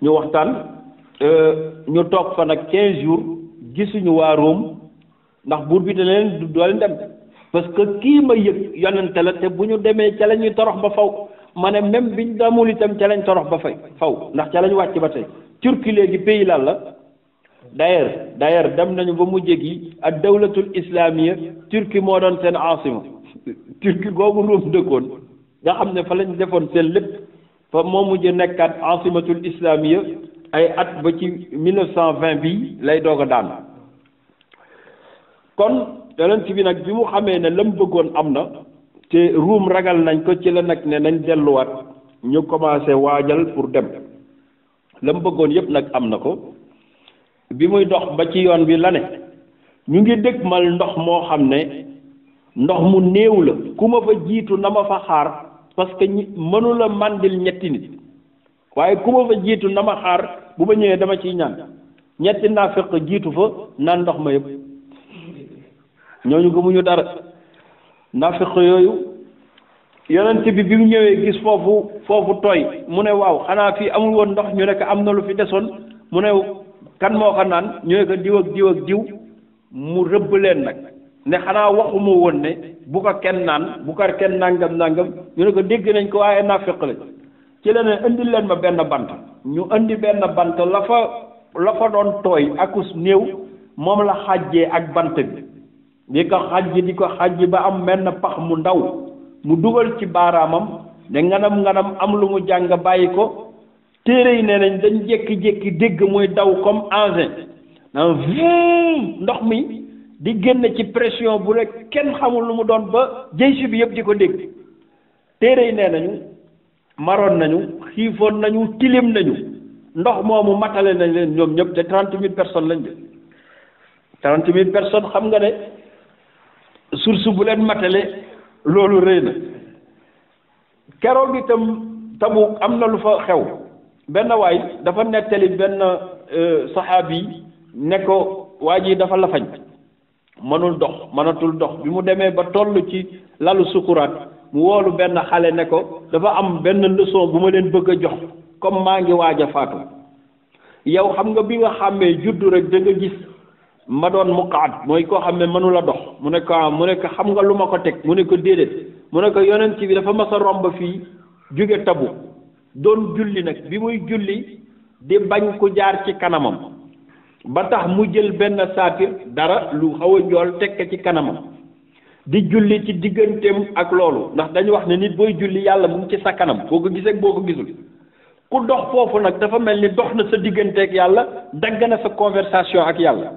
ñu waxtaan ñu toog fa nag 15 jours gisuñu waa Rome ndax buur bi da leen du doole dem parce que kii ma yëg yonente la te bu ñu demee ca la ñuy torox ba faw ma ne même biñ damul itam ca lañ torox ba faw ndax ca lañ wàcc ba tey Turquie léegi pays lan la d'ailleurs dem nañu ba mujj gi ak dawlatul islamia Turquie moo doon seen asima Turquie googu Rome dëkkoon nga xam ne fa lañ defoon seen lépp fa moo mujj nekkaat asimatul islamia ay at ba ci 1920 bii lay doog a daan kon yonent bi nag bi mu xamee ne la mu bëggoon am na te Ruum ragal nañ ko ci la nag ne nañ delluwaat ñu commencé waajal pour dem la mu bëggoon yépp nag am na ko bi muy dox ba ci yoon bi la ne ñu ngi dëgmal ndox moo xam ne ndox mu néew la ku ma fa jiitu na ma fa xaar parce que mënula màndil ñetti nit waaye ku ma fa jiitu na ma xaar bu ma ñëwee dama ciy ñaan ñetti naafeq jiitu fa naan ndox ma yëpp ñooñu gëmuñu dara naafeq yooyu yonent bi mu ñëwee gis foofu tooy mu ne waaw xanaa fii amul woon ndox ñu ne ko am na lu fi desoon mu ne kan moo ko naan ñu ne ko diw ak diw ak diw mu rëbb leen nag ne xanaa waxuma woon ne bu ko kenn naan bu ko kenn nangam ñu ne ko dégg nañ ko waaye naafeq la ci la ne indil leen ma benn bant ñu indi benn bant la fa doon tooy akus néew moom la xàjjee ak bant bi di ko xàjji ba am benn pax mu ndaw mu dugal ci baaraamam ne nganam am lu mu jàng bàyyi ko téere yi nee nañ dañ jékki-jékki dégg muy daw comme engin naan ndox mi di génn ci pression bu rek kenn xamul lu mu doon ba jeysi bi yëpp di ko dégg téere yi nee nañu maroon nañu xiifoon nañu tilim nañu ndox moomu matale nañ leen ñoom ñëpp te 30 000 personnes lañ de 30 000 personnes xam nga ne source bu leen matale loolu rëy na keroog itam Tabuk am na lu fa xew benn waay dafa nettali benn saxaabi ne ko waa ji dafa lafañ mënatul dox bi mu demee ba toll ci lalu sukuraat mu woolu benn xale ne ko dafa am benn leçon bu ma leen bëgg a jox comme maa ngi waaj a faatu yow xam nga bi nga xàmmee juddu rek da nga gis ma doon muqaat mooy koo xam ne mënula dox mu ne ko xam nga lu ma ko teg mu ne ko déedéet mu ne ko yonent bi dafa mas a romb fii jóge Tabuk doon julli nag bi muy julli di bañ ku jaar ci kanamam ba tax mu jël benn saatir dara lu xaw a njool tekk ci kanamam di julli ci digganteem ak loolu ndax dañu wax ne nit booy julli yàlla mu ngi ci sa kanam boo ko gisee boo ko gisul ku dox foofu nag dafa mel ni dox na sa digganteeg yàlla dagg na sa conversation ak yàlla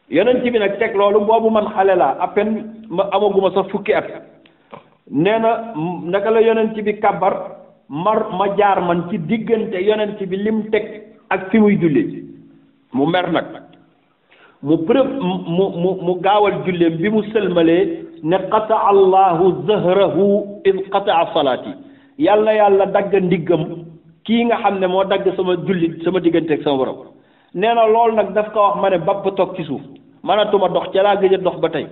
yonent bi nag teg loolu boobu man xale laa à peine ma amaguma sax fukki at nee na naka la yonent bi kàbbar ma jaar man ci diggante yonent bi lim teg ak fi muy julli mu mer nag mu gaawal julleem bi mu sëlmalee ne qataa allahu zahrahu id qataa salaati yàlla dagg ndiggam kii nga xam ne moo dagg sama julli sama diggante ak sama borom nee na loolu nag daf ko wax ma ne bapp toog ci suuf mënatuma dox ca laa gëj a dox ba tey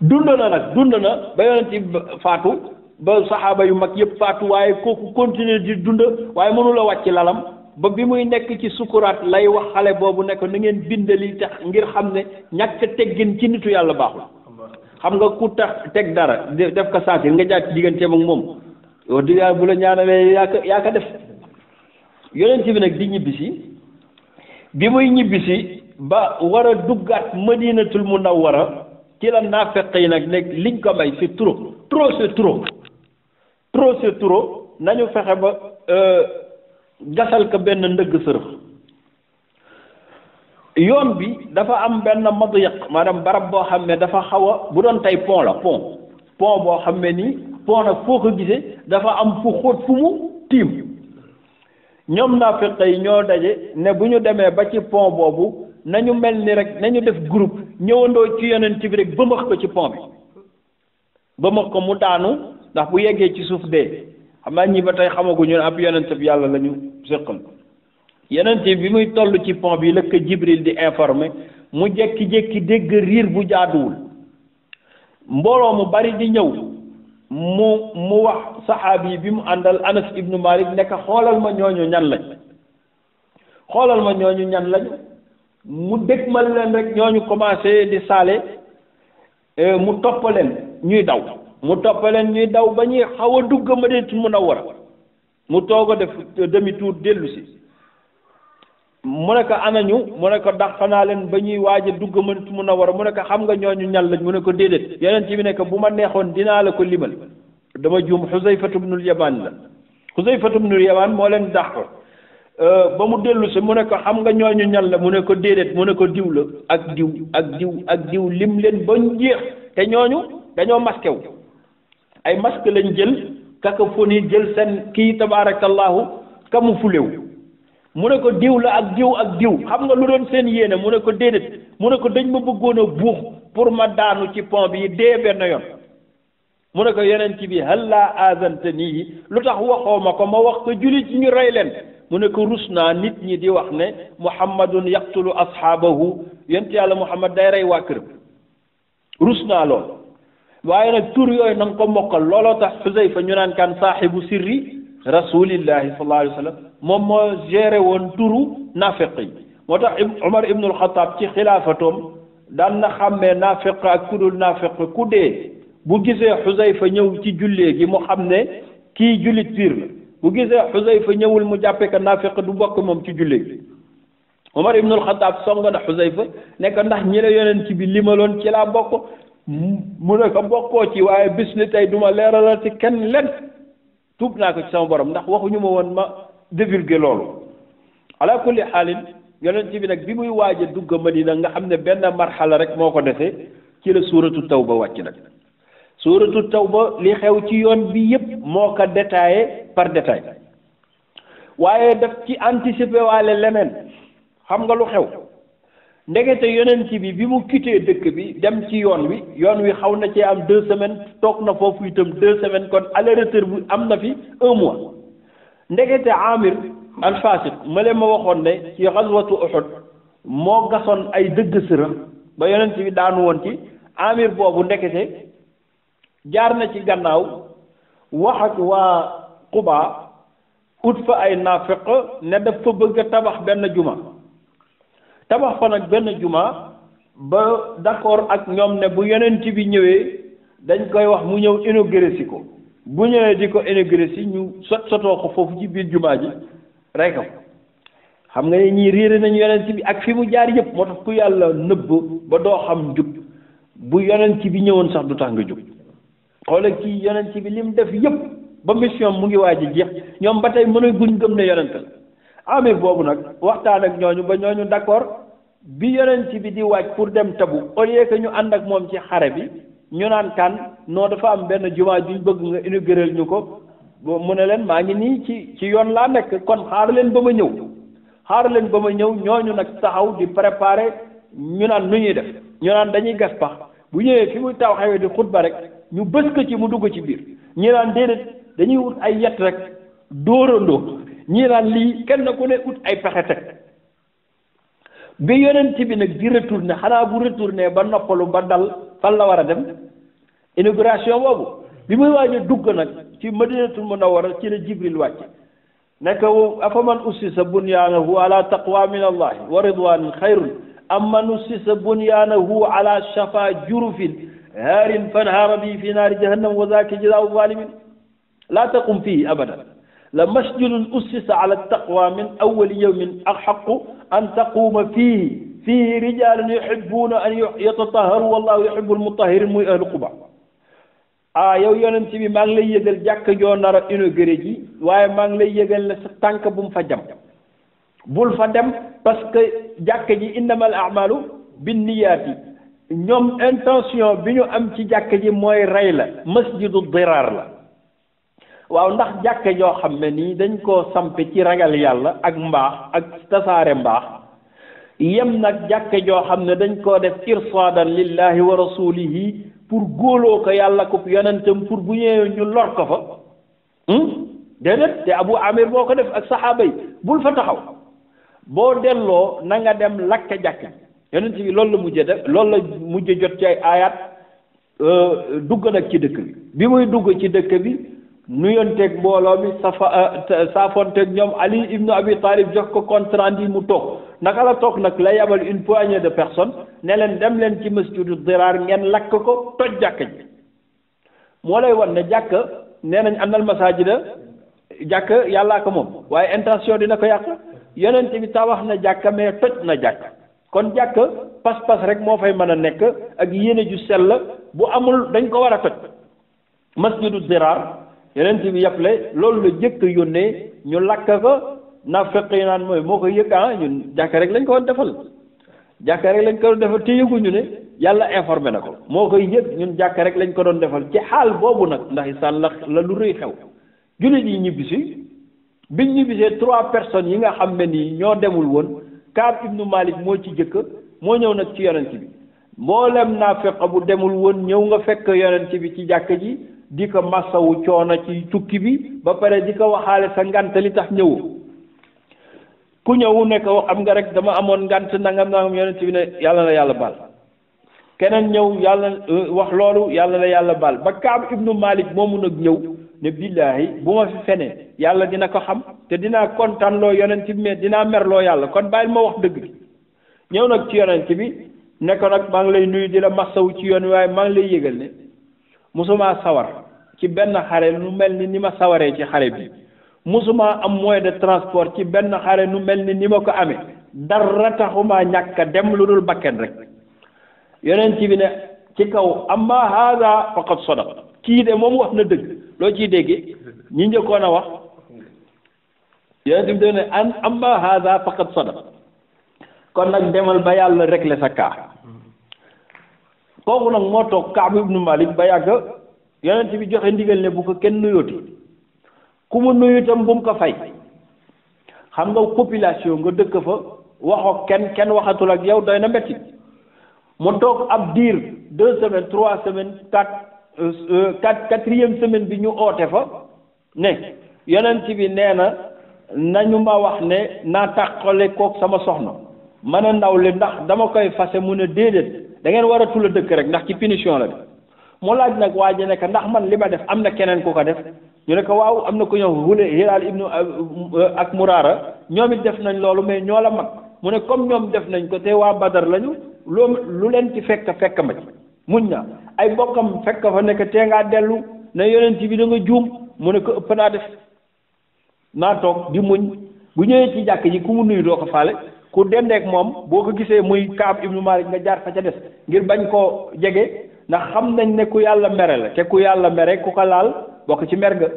dund na ba yonent bi faatu ba saxaaba yu mag yëpp faatu waaye kooku continuer di dund waaye mënula wàcc lalam ba bi muy nekk ci sukuraat lay wax xale boobu ne ko na ngeen bindali tax ngir xam ne ñàkk teggin ci nitu yàlla baaxul xam nga ku tax teg dara def ko sentir nga jaar ci digganteem ak moom wax dëgg yàlla bu la ñaanalee yaa ko def yonent bi nag di ñibbisi bi muy ñibbisi ba war a duggaat madinatul munawwara ci la naafeq yi nag nekk liñ ko may c'est trop c'est trop nañu fexe ba gasal ko benn ndëgg sërëx yoon bi dafa am benn madyiq maanaam barab boo xam ne dafa xaw a bu doon tey pont la pont boo xam ne nii pont nag foo ko gisee dafa am fu xóot fu mu tiim ñoom naafeq yi ñoo daje ne bu ñu demee ba ci pont boobu nañu mel ni rek nañu def groupe ñëwandoo ci yonent bi rek bëmax ko ci pont bi bëmax ko mu daanu ndax bu yeggee ci suuf dee xam naa ñi ba tey xamaguñu ne ab yonent bi yàlla la ñu séqal yonent bi muy toll ci pont bi la ko Jibril di informé mu jékki-jékki dégg riir bu jaaduwul mbooloo mu bari di ñëw mu wax saxaabi bi mu àndal Anas ibnu Malik nekk xoolal ma ñooñu ñan lañ mu dégmal leen rek ñooñu commencé di saale mu toppaleen ñuy daw ba ñuy xaw a dugg Madinatul Munawwara mu toog a def demi tour dellu si mu ne ko anañu mu ne ko dàq naa leen ba ñuy waaj a dugg Madinatul Munawwara mu ne ko xam nga ñooñu ñan lañ mu ne ko déedéet yonent bi ne ko bu ma neexoon dinaa la ko limal dama juum Xuzayfatu bnul Yamaan la Xuzayfatu bnul Yamaan moo leen dàq ba mu dellu si mu ne ko xam nga ñooñu ñan la mu ne ko déedéet mu ne ko diw la ak diw lim leen ba ñu jeex te ñooñu dañoo masqué wu ay masque lañ jël cacophonie jël seen kii tabaarakallahu camouflé wu mu ne ko diw la ak diw xam nga lu doon seen yéene mu ne ko déedéet mu ne ko dañ ma bëggoon a buux pour ma daanu ci pont bi dee benn yoon mu ne ko yonent bi hal laa aazante nii lu tax waxoo ma ko ma wax ko jullit ci ñu rey leen mu ne ko rus naa nit ñi di wax ne muhammadun yaqtulu ashaabahu yonent yàlla muhammad day rey waa këram rus naa lool waaye nag tur yooyu na nga ko mokkal looloo tax Xuzayfa ñu naan kan saaxibu sirri rasulillahi sallallahu alayhi wa sallam moom moo géré woon turu naafeq yi moo tax Umar ibnul Xataab ci xilaafatoom daan na xàmmee naafeq ak ku dul naafeq ku dee bu gisee Xuzayfa ñëw ci jullee gi mu xam ne kii jullit piir la bu gisee Xuzayfa ñëwul mu jàppee ko naafeq du bokk moom ci jullee gi Umar ibnul Xataab song na Xuzayfa ne ko ndax ñi la yonent bi limaloon ci laa bokk mu ne ko bokkoo ci waaye bis ni tey duma leeralal ci kenn len tuub naa ko ci sama borom ndax waxuñu ma woon ma divulguer loolu ala kulli xaalin yonent bi nag bi muy waaj a dugg Madina nga xam ne benn marxala rek moo ko defee ci la suuratu tawba wàcc nag suuratu tawba li xew ci yoon bi yépp moo ko détaillé par détail waaye daf ci anticiper waale leneen xam nga lu xew ndegete yonent bi mu quitté dëkk bi dem ci yoon wi xaw na cee am 2 semaines toog na foofu itam 2 semaines kon aller-retour bi am na fi 1 mois ndegete Amir al-Fasiq ma leen ma waxoon ne ci xaswatu Uhud moo gasoon ay dëgg sërëm ba yonent bi daanu woon ci Amir boobu ndekete jaar na ci gannaaw wax ak waa Quba ut fa ay naafiq ne daf fa bëgg a tabax benn juma tabax fa nag benn juma ba d'accord ak ñoom ne bu yonent bi ñëwee dañ koy wax mu ñëw inauguré si ko bu ñëwee di ko inauguré si ñu sotoo ko foofu ci biir jumaa ji rek xam nga ne ñii réere nañu yonent bi ak fi mu jaar yëpp moo tax ku yàlla nëbb ba doo xam njub bu yonent bi ñëwoon sax du tax nga jub xoolal kii yonent bi lim def yëpp ba mission mu ngi waaj a jeex ñoom ba tey mënuñ guñ gëm ne yonent la amir boobu nag waxtaan ak ñooñu ba ñooñu d'accord bi yonent bi di waaj pour dem Tabu au lieu que ñu ànd ak moom ci xare bi ñu naan kan non dafa am benn jumaa juñ bëgg nga inaugurer ñu ko mu ne leen maa ngi nii ci yoon laa nekk kon xaar leen ba ma ñëw ñooñu nag taxaw di préparer ñu naan nu ñuy def ñu naan dañuy gas pax bu ñëwee fi muy taw xawee di xutba rek ñu bës ko ci mu dugg ci biir ñi naan déedéet dañuy wut ay yet rek dóorandoo ñi naan lii kenn ku ne ut ay pexe teg bi yonent bi nag di retourné xanaa bu retourné ba noppalu ba dal fan la war a dem inauguration boobu bi muy waaj a dugg nag ci madinatul munawwara ci la jibril wàcc nekk afaman ussisa bunyaanahu ala taqwa min allahi wa ridwanin xayrun amman ussisa bunyaanahu ala shafa jurufin haarin fanhaara bi fi naari jahannam wa zaaka jazaa'u zalimin laa taqum fihi abadan la masjidun ussisa ala taqwa min awwali yawmin ahaqu an taquuma fihi rijaalun yuhibbuuna an yatatahharu wallahu yuhibbul mutahhirin muy ahlu Quba yow yonent bi maa ngi lay yëgal jàkk joo nar a inauguré ji waaye maa ngi lay yëgal ne sa tànk bu mu fa jam bul fa dem parce que jàkk ji innamal a'malu binniyaati ñoom intention bi ñu am ci jàkk ji mooy rey la masjidu diraar la waaw ndax jàkk joo xam ne nii dañ koo sampe ci ragal yàlla ak mbaax ak tasaare mbaax yem nag jàkk joo xam ne dañ koo def irsaadan lillahi wa rasulihi pour góoloo ko yàlla ko yonentam pour bu ñëwee ñu lor ko fa déedéet te Abu Amir boo ko def ak saxaaba yi bul fa taxaw boo delloo na nga dem lakk jàkk yonent bi loolu la mujjee def loolu la mujjee jot ci ay aayaat dugg nag ci dëkk bi muy dugg ci dëkk bi nuyonteeg mbooloo mi saafonteeg ñoom Ali ibnu Abi Talib jox ko compte rendu mu toog naka la toog nag la yabal une poignée de personnes ne leen dem leen ci masjidu diraar ngeen lakk ko toj jàkk ji moo lay wan ne jàkk nee nañ annal masajida jàkk yàllaa ko moom waaye intention dina ko yàq yonent bi tabax na jàkk mais toj na jàkk kon jàkk pas-pas rek moo fay mën a nekk ak yéene ju sell bu amul dañ ko war a toj masjidu diraar yonent bi yàppale loolu la jëkk yónnee ñu lakk ko naafeq yi naan mooy moo ko yëg ñun jàkka rek lañ ko doon defal jàkka rek lañ ko doon defal te yëguñu ne yàlla informé na ko moo koy yëg ñun jàkka rek lañ ko doon defal ci xaal boobu nag ndax isaan la lu rëy xew jullit yi ñibbisi biñ ñibbisee 3 personnes yi nga xam ne nii ñoo demul woon Kaab ibnu Malik moo ci jëkk moo ñëw nag ci yonent bi mboolem naafeq bu demul woon ñëw nga fekk yonent bi ci jàkka ji di ko masawu coono ci tukki bi ba pare di ko waxaale sa ngant li tax ñëw ku ñëw ne ko xam nga rek dama amoon ngant nangam yonent bi ne yàlla na yàlla baal keneen ñëw yàlla wax loolu yàlla na yàlla baal ba Kaab ibnu Malik moomu nag ñëw ne billaahi bu ma fi fenee yàlla dina ko xam te dinaa kontaan loo yonent bi mais dinaa merloo yàlla kon bàyyil ma wax dëgg bi ñëw nag ci yonent bi ne ko nag maa ngi lay nuyu di la masawu ci yoon waaye maa ngi lay yëgal ne musuma sawar ci benn xare lu mel ni ma sawaree ci xare bi musuma am moyen de transport ci benn xare nu mel ni ma ko amee dara taxuma ñàkk a dem lu dul bakken rek yonent bi ne ci kaw amma haada faqad sadaq kii de moom wax na dëgg loo ciy déggee ñi njëkkoon a wax yonent bi ne amma haada faqad sadaq kon nag demal ba yàlla réglé sa kaa kooku nag moo toog Kaab ibnu Malik ba yàgg yonent bi joxe ndigal ne bu ko kenn nuyooti ku mu nuyu itam bu mu ko fay xam nga population nga dëkk fa waxoo kenn waxatul ak yow doy na metti mu toog ab diir 2 semaines 3 semaines 4e semaine bi ñu oote fa ne yonent bi nee na nañu ma wax ne naa tàqale kook sama soxna mën a ndaw li ndax dama koy fase mu ne déedéet da ngeen war a tula dëkk rek ndax ci punition la de mu laaj nag waa ji ne ko ndax man li ma def am na keneen ku ko def ñu ne ko waaw am na ku ñëw Hilaal ibnu ak Muraara ñoom it def nañ loolu mais ñoo la mag mu ne comme ñoom def nañ ko te waa Badar lañu lu leen ci fekk ma ci muñ na ay bokkam fekk fa nekk tee ngaa dellu ne yonent bi da nga juum mu ne ko ëpp naa def naa toog di muñ bu ñëwee ci jàkk ji ku mu nuyu doo ko faale ku dendeek moom boo ko gisee muy Kaab ibnu Malik nga jaar fa ca des ngir bañ koo jege ndax xam nañ ne ku yàlla mere la te ku yàlla mere ku ko laal bokk ci mer ga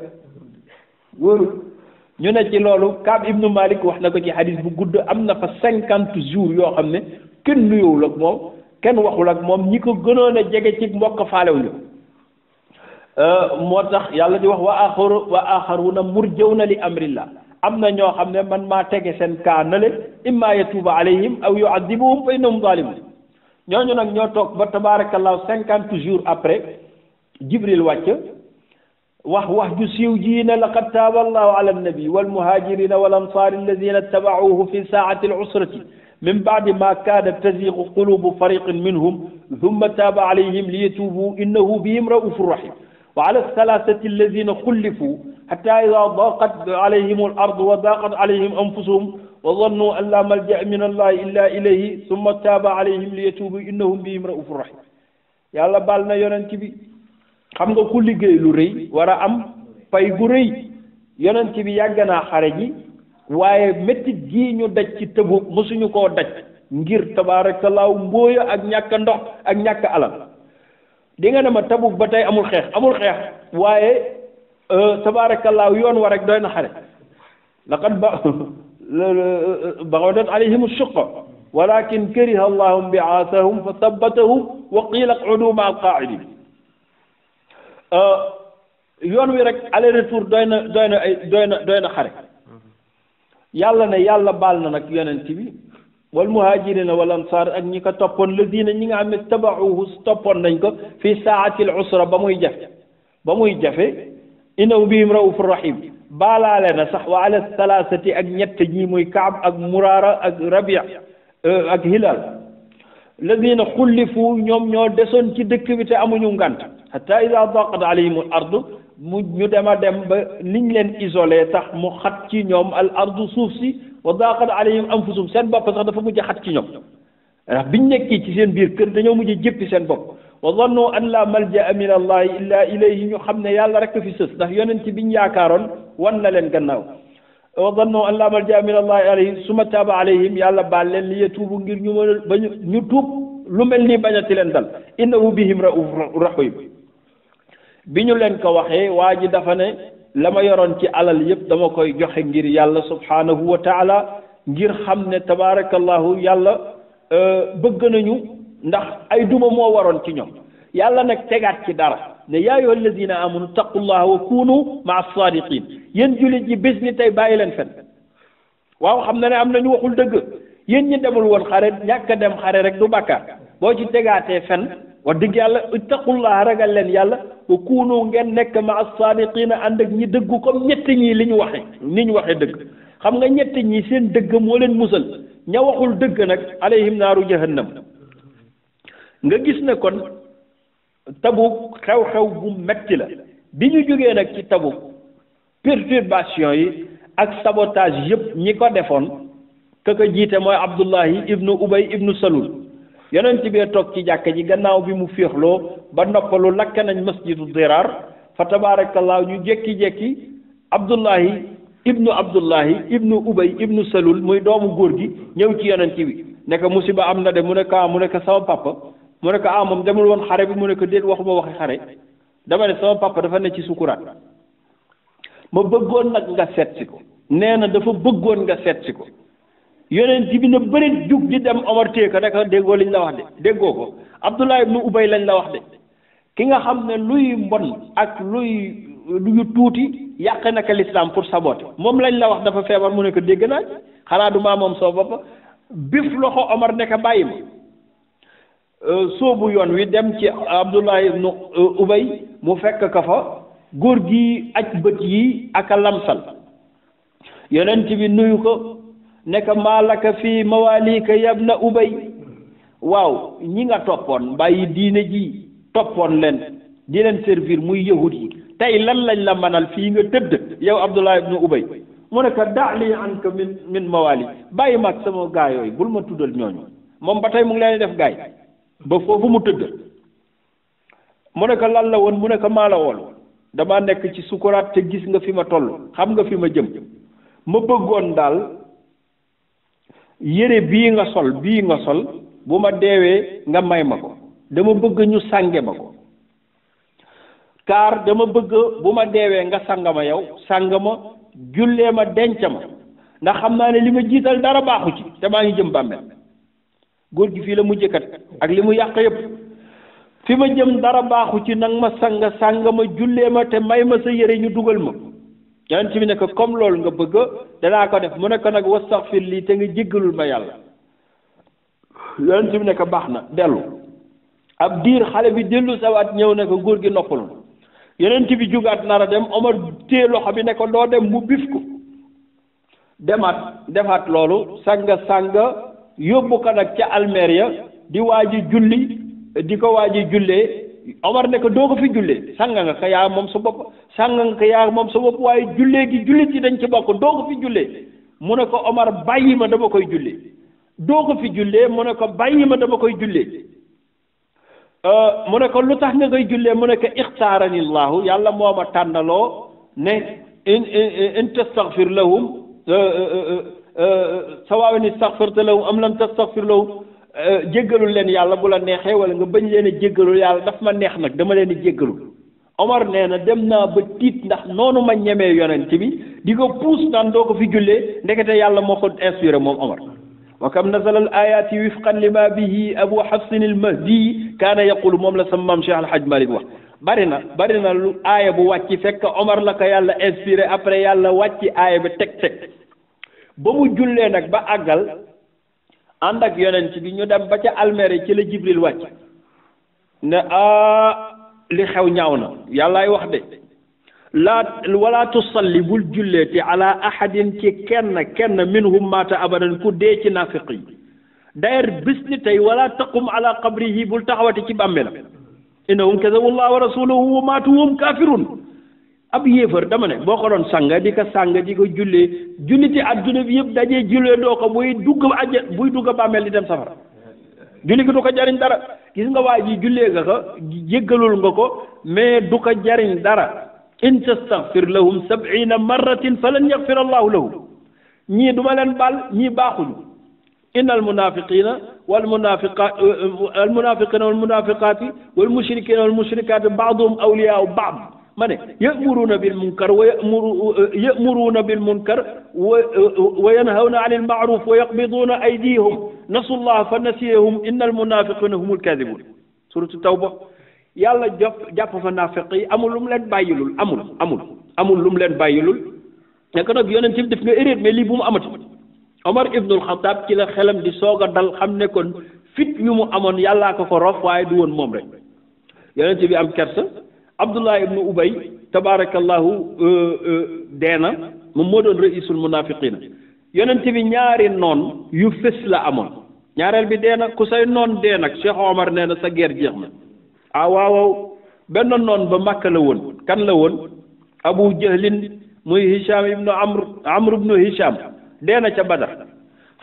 wóorul ñu ne ci loolu Kaab ibnu Malik wax na ko ci hadis bu gudd am na fa 50 jours yoo xam ne kenn nuyowul ak moom kenn waxul ak moom ñi ko gënoon a jege ci mbokk faalewuñu moo tax yàlla di wax wa axaruna murjawna li amrillah am na ñoo xam ne man maa tege seen kaa nale imma yatuuba alayhim aw yuadibuhum fa innahum zalimun ñooñu nag ñoo toog ba tabarakallahu 50 jours après jibril wàcc wax ju siiw ji ne laqad taaba allahu ala annabi walmuhajirina wal ansari alladina ittabauhu fi saati al usrati min baadi ma kaadat taziqu qulubu fariqin minhum thumma taaba alayhim liyatuubu innahu bihim raufur rahim wa ala thalathati alladina xullifu hatta ida daqat alayhim al ardu wa daqat alayhim anfusuhum wa zannu an la malja'a min allahi illa ilayhi thumma taaba alayhim liyatuubu innahum bihim raufur rahim yàlla baal na yonent bi xam nga ku liggéey lu rëy war a am pay gu rëy yonent bi yàgg naa xare ji waaye méttit gii ñu daj ci Tabuk mosuñu koo daj ngir tabaarakallaahu mbooya ak ñàkk ndox ak ñàkk alal di nga ne ma Tabuk ba tey amul xeex waaye tabaarakallaahu yoon wa rek doy na xare laqad baghadat alayhim ash-shuqqa walakin kariha allahum bi'athahum fa thabbatahum wa qila q'udu ma'a al-qa'idin yoon wi rek aller retour doy na xare yàlla ne yàlla baal na nag yonent bi wal muhajirina wal ansar ak ñi ko toppoon ladina ñi nga xam ne tabauhu toppoon nañ ko fi saatil usra ba muy jafe innahu bihim raufur rahim baalaale na sax wa ala thalathati ak ñett ñi muy Kaab ak Muraara ak Rabia ak Hilal ladina xullifu ñoom ñoo desoon ci dëkk bi te amuñu ngant hatta ida daqat alayhim al ardu ñu dem ba niñ leen isolé tax mu xat ci ñoom al ardu suuf si wa daqat alayhim anfusum seen bopp sax dafa mujj xat ci ñoom ndax biñ nekkee ci seen biir kër dañoo mujj jëppi seen bopp wa zannu an la malja'a min allahi illa ilayhi ñu xam ne yàlla rek fi sës ndax yonent biñ yaakaaroon wan na leen gannaaw wa zannu an la malja'a min allahi alayhi summa taaba alayhim yàlla baal leen li yatuubu ngir ñu mën a ba ñu tuub lu mel nii bañati leen dal innahu bihim raufur rahim bi ñu leen ko waxee waa ji dafa ne la ma yoroon ci alal yëpp dama koy joxe ngir yàlla subhanahu wa taala ngir xam ne tabaarakallahu yàlla bëgg nañu ndax ay duma moo waroon ci ñoom yàlla nag tegaat ci dara ne yaa ayyuha alladina amanu taqullaha wa kunu maa sadiqin yéen jullit yi bés ni tey bàyyi leen fen waaw xam na ne am na ñu waxul dëgg yéen ñi demul woon xare ñàkk a dem xare rek du bàkkaar boo ci tegaatee fen wax dëgg yàlla ittaqullaha ragal leen yàlla wa kunu ngeen nekk maa sadiqina ànd ak ñi dëggu comme ñett ñii li ñu waxe ni ñu waxee dëgg xam nga ñett ñi seen dëgg moo leen musal ña waxul dëgg nag alayhim naaru jahannam nga gis ne kon Tabuk xew-xew bu metti la bi ñu jógee nag ci Tabuk perturbation yi ak sabotage yëpp ñi ko defoon ka ko jiite mooy Abdullahi ibnu Ubay ibnu Salul yonent bi toog ci jàkka ji gannaaw bi mu féexloo ba noppalu lakk nañ masjidu Dirar fa tabaarakallaahu ñu jékki-jékki Abdullahi ibnu Ubay ibnu Salul muy doomu góor gi ñëw ci yonent bi ne ko musiba am na de mu ne ko sama papa mu ne ko moom demul woon xare bi mu ne ko déet waxuma waxi xare dama ne sama papa dafa ne ci sukuraat ma bëggoon nag nga seet si ko nee na dafa bëggoon nga seet si ko yonent bi na bëri jug di dem Omar téye ko rek déggoo liñ la wax de déggoo ko Abdullah ibnu Ubay lañ la wax de ki nga xam ne luy mbon ak luy tuuti yàq naka l'islam pour saboter moom lañ la wax dafa feebar mu ne ko dégg naa xanaa du maa moom soo bopp bif loxo Omar ne ko bàyyi ma soobu yoon wi dem ci Abdullah ibnu Ubay mu fekk ka fa góor gi aj bët yi ak a lamsal yonent bi nuyu ko ne ko maalaka fii mawaalika yabna Ubay waaw ñi nga toppoon bàyyi diine ji toppoon leen di leen servir muy yahud yi tey lan lañ la manal fii nga tëdd yow Abdullah ibnu Ubay mu ne ko daali anka min mawaali bàyyi mag sama gaa yooyu bul ma tuddal ñooñu moom ba tey mu ngi leen def gaay ba foofu mu tëdd mu ne ko lan la woon mu ne ko maa la woon dama nekk ci sukuraat te gis nga fi ma toll xam nga fi ma jëm ma bëggoon daal yére bii nga sol bu ma deewee nga may ma ko dama bëgg ñu sànge ma ko car dama bëgg bu ma deewee nga sànga ma yow sànga ma jullee ma denc ma ndax xam naa ne li ma jiital dara baaxu ci te maa ngi jëm bàmmeel góor gi fii la mu jëkkat ak li mu yàq yëpp fi ma jëm dara baaxu ci nag ma sànga ma jullee ma te may ma sa yére ñu dugal ma yonent bi ne ko comme loolu nga bëgg danaa ko def mu ne ko nag wastaxfir lii te nga jéggalul ma yàlla yonent bi ne ko baax na dellu ab diir xale bi dellu sawaat ñëw ne ko góor gi noppalu yonent bi jugaat nar a dem Omar téye loxo bi ne ko doo dem mu bif ko defaat loolu sanga yóbbu ko nag ca almeer ya di waaji julli di ko waaji jullee Omar ne ko doo ko fi jullee sanga nga ko yaa moom sa bopp waaye jullee gi jullit yi dañ ci bokk doo ko fi jullee mu ne ko Omar bàyyi ma dama koy jullee doo ko fi jullee mu ne ko bàyyi ma dama koy jullee mu ne ko lu tax nga koy jullee mu ne ko ixtaarani llahu yàlla moo ma tànnaloo ne in tastaxfir lahum sawaa'un istaxfarta lahum am lam tastaxfir lahum jéggalul leen yàlla bu la neexee wala nga bañ leen a jéggalul yàlla daf ma neex nag dama leen di jéggalul Omar nee na dem naa ba tiit ndax noonu ma ñemee yonent bi di ko puus naan doo ko fi jullee ndekete yàlla moo ko inspiré moom Omar wa kam nazala al ayati wifqan lima bihi abu hafsin al mahdi kaana yaqulu moom la sama maam Cheikh al Hadj Malick wax bari na lu aaya bu wàcc fekk Omar la ko yàlla inspiré après yàlla wàcc aaya bi teg ba mu jullee nag ba àggal ànd ak yonent bi ñu dem ba ca almeere ci la Jibril wàcc ne li xew ñaaw na yàllaay wax de wala tusalli bul julleeti ala ahadin ci kenn minhum maata abadan ku dee ci naafiq yi d'ailleurs bis ni tey wala taqum ala qabrihi bul taxawati ci bàmmeelam innahum kazabu allah wa rasulahu wa maatu hum kafirun ab yéefar dama ne boo ko doon sanga di ko jullee julliti adduna bi yëpp dajee jullee doo ko buy dugg bàmmeel di dem safara julli gi du ko jariñ dara gis nga waa ji jullee nga ko jéggalul nga ko mais du ko jariñ dara in tastaghfir lahum 70 marratin falan yaghfir allahu lahum ñii duma leen baal ñii baaxuñu inna almunafiqina walmunafiqati walmushrikina walmushrikati ba'duhum awliya'u ba'd ma ne ya'muruna bil munkar wa yanhawna 'anil ma'ruf wa yaqbiduna aydiyahum nasu llaha fa nasiyahum inna almunafiqina humul kadhibun suratu tawba yàlla jàpp fa naafiq yi amul lu mu leen bàyyilul amul lu mu leen bàyyilul nekk nag yonent bi def nga erreur mais lii bu mu amati Omar ibnul Xattaab ci la xelam di soog a dal xam ne kon fit yu mu amoon yàllaa ko rof waaye du woon moom rek yonent bi am kersa Abdullah ibnu Ubay tabaarakallahu deena moom moo doon ra'isul munaafiqiina yonent bi ñaari noon yu fës la amoon ñaareel bi deena ku say noon dee nag Cheikh Omar nee na sa guerre jeex na waaw benn noon ba Makka la woon kan la woon Abu Jahlin muy Hisham ibnu Amr ibnu Hisham dee na ca Badar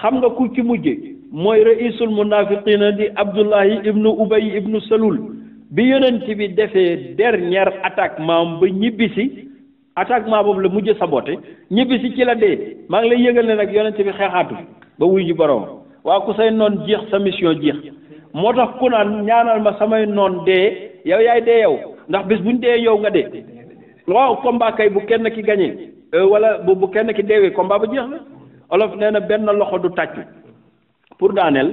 xam nga ku ci mujje mooy ra'isul munaafiqiina di Abdullahi ibnu Ubay ibnu Salul bi yonent bi defee dernière attaquement ba ñibbisi attaquement boobu la mujj saboté ñibbisi ci la dee maa ngi lay yëgal ne nag yonent bi xeexaatu ba wuy ji borom waaw ku say noon jeex sa mission jeex moo tax ku naan ñaanal ma samay noon dee yow yaay dee yow ndax bis buñ dee yow nga dee waaw combat kay bu kenn ki gañee wala bu kenn ki deewee combat ba jeex na olof nee na benn loxo du tàccu pour daaneel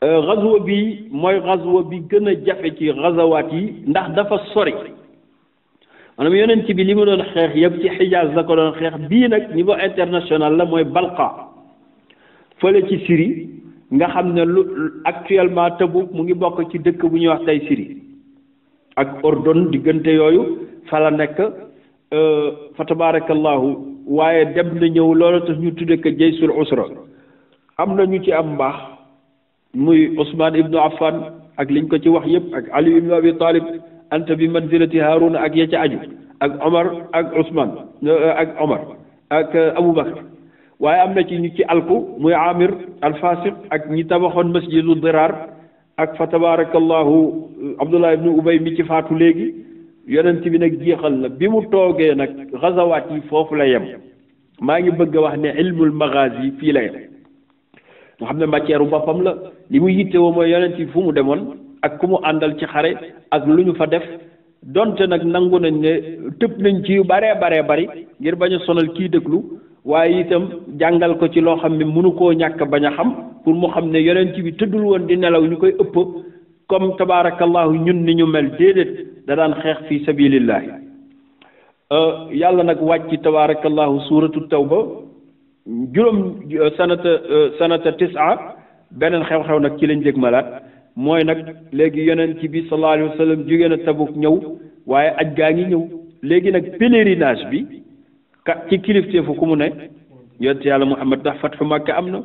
xazwa bi mooy xazwa bi gën a jafe ci xazawaat yi ndax dafa sori maanaam yonent bi li mu doon xeex yëpp ci Xijaaz la ko doon xeex bii nag niveau international la mooy Balqa fële ci Syrie nga xam ne lu actuellement Tabuk mu ngi bokk ci dëkk bu ñuy wax tey Syrie ak Ordon diggante yooyu fa la nekk fa tabarakallahu waaye dem na ñëw loolu tax ñu tudde ko jaysul usra am na ñu ci am mbaax muy Ousmane ibnu Affan ak liñ ko ci wax yëpp ak Ali ibnu Abi Talib anta bi manzilati Haruna ak ya ca aju ak Omar ak Ousmane ak Omar ak Aboubacar waaye am na ci ñu ci alku muy Amir al-Fasiq ak ñi tabaxoon masjidu Dirar ak fa tabarakallahu Abdullah ibnu Ubay mi ci faatu léegi yonent bi nag jeexal na bi mu toogee nag gazawaat yi foofu la yem maa ngi bëgg a wax ne ilmul maghazi fii la yem nga xam ne matière u boppam la li mu yittewoo mooy yonent bi fu mu demoon ak ku mu àndal ci xare ak lu ñu fa def donte nag nangu nañ ne tëb nañ ci yu baree bari ngir bañ a sonal kii déglu waaye itam jàngal ko ci loo xam ne mënu koo ñàkk bañ a xam pour mu xam ne yonent bi tëddul woon di nelaw ñu koy ëpp comme tabaarakallahu ñun ni ñu mel déedéet da daan xeex fi sabilillahi yàlla nag wàcc tabaarakallahu suuratu tawba juróom sanata tisa beneen xew-xew nag ci lañ dégg malaat mooy nag léegi yonent bi sallallahu alayhi wa sallam jóge na Tabuk ñëw waaye aj gaa ngi ñëw léegi nag pèlerinage bi ci kilifteefu ku mu ne yonent yàlla Muhammad ndax fatxu Makka am na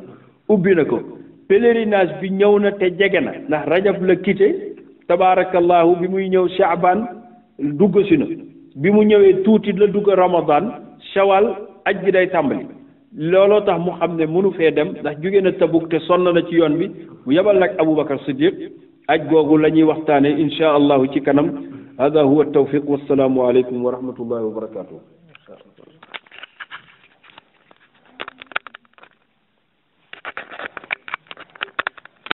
ubbi na ko pèlerinage bi ñëw na te jege na ndax rajab la quitté tabaarakallahu bi muy ñëw Shaaban dugg si na bi mu ñëwee tuuti la dugg Ramadan Shawal aj gi day tàmbali looloo tax mu xam ne mënu fee dem ndax jóge na Tabuk te sonn na ci yoon bi mu yebal nag Aboubacar Siddiq aj googu la ñuy waxtaane insha allahu ci kanam hada huwa tawfiq wassalaamu aleykum wa rahmatullahi wa barakatuh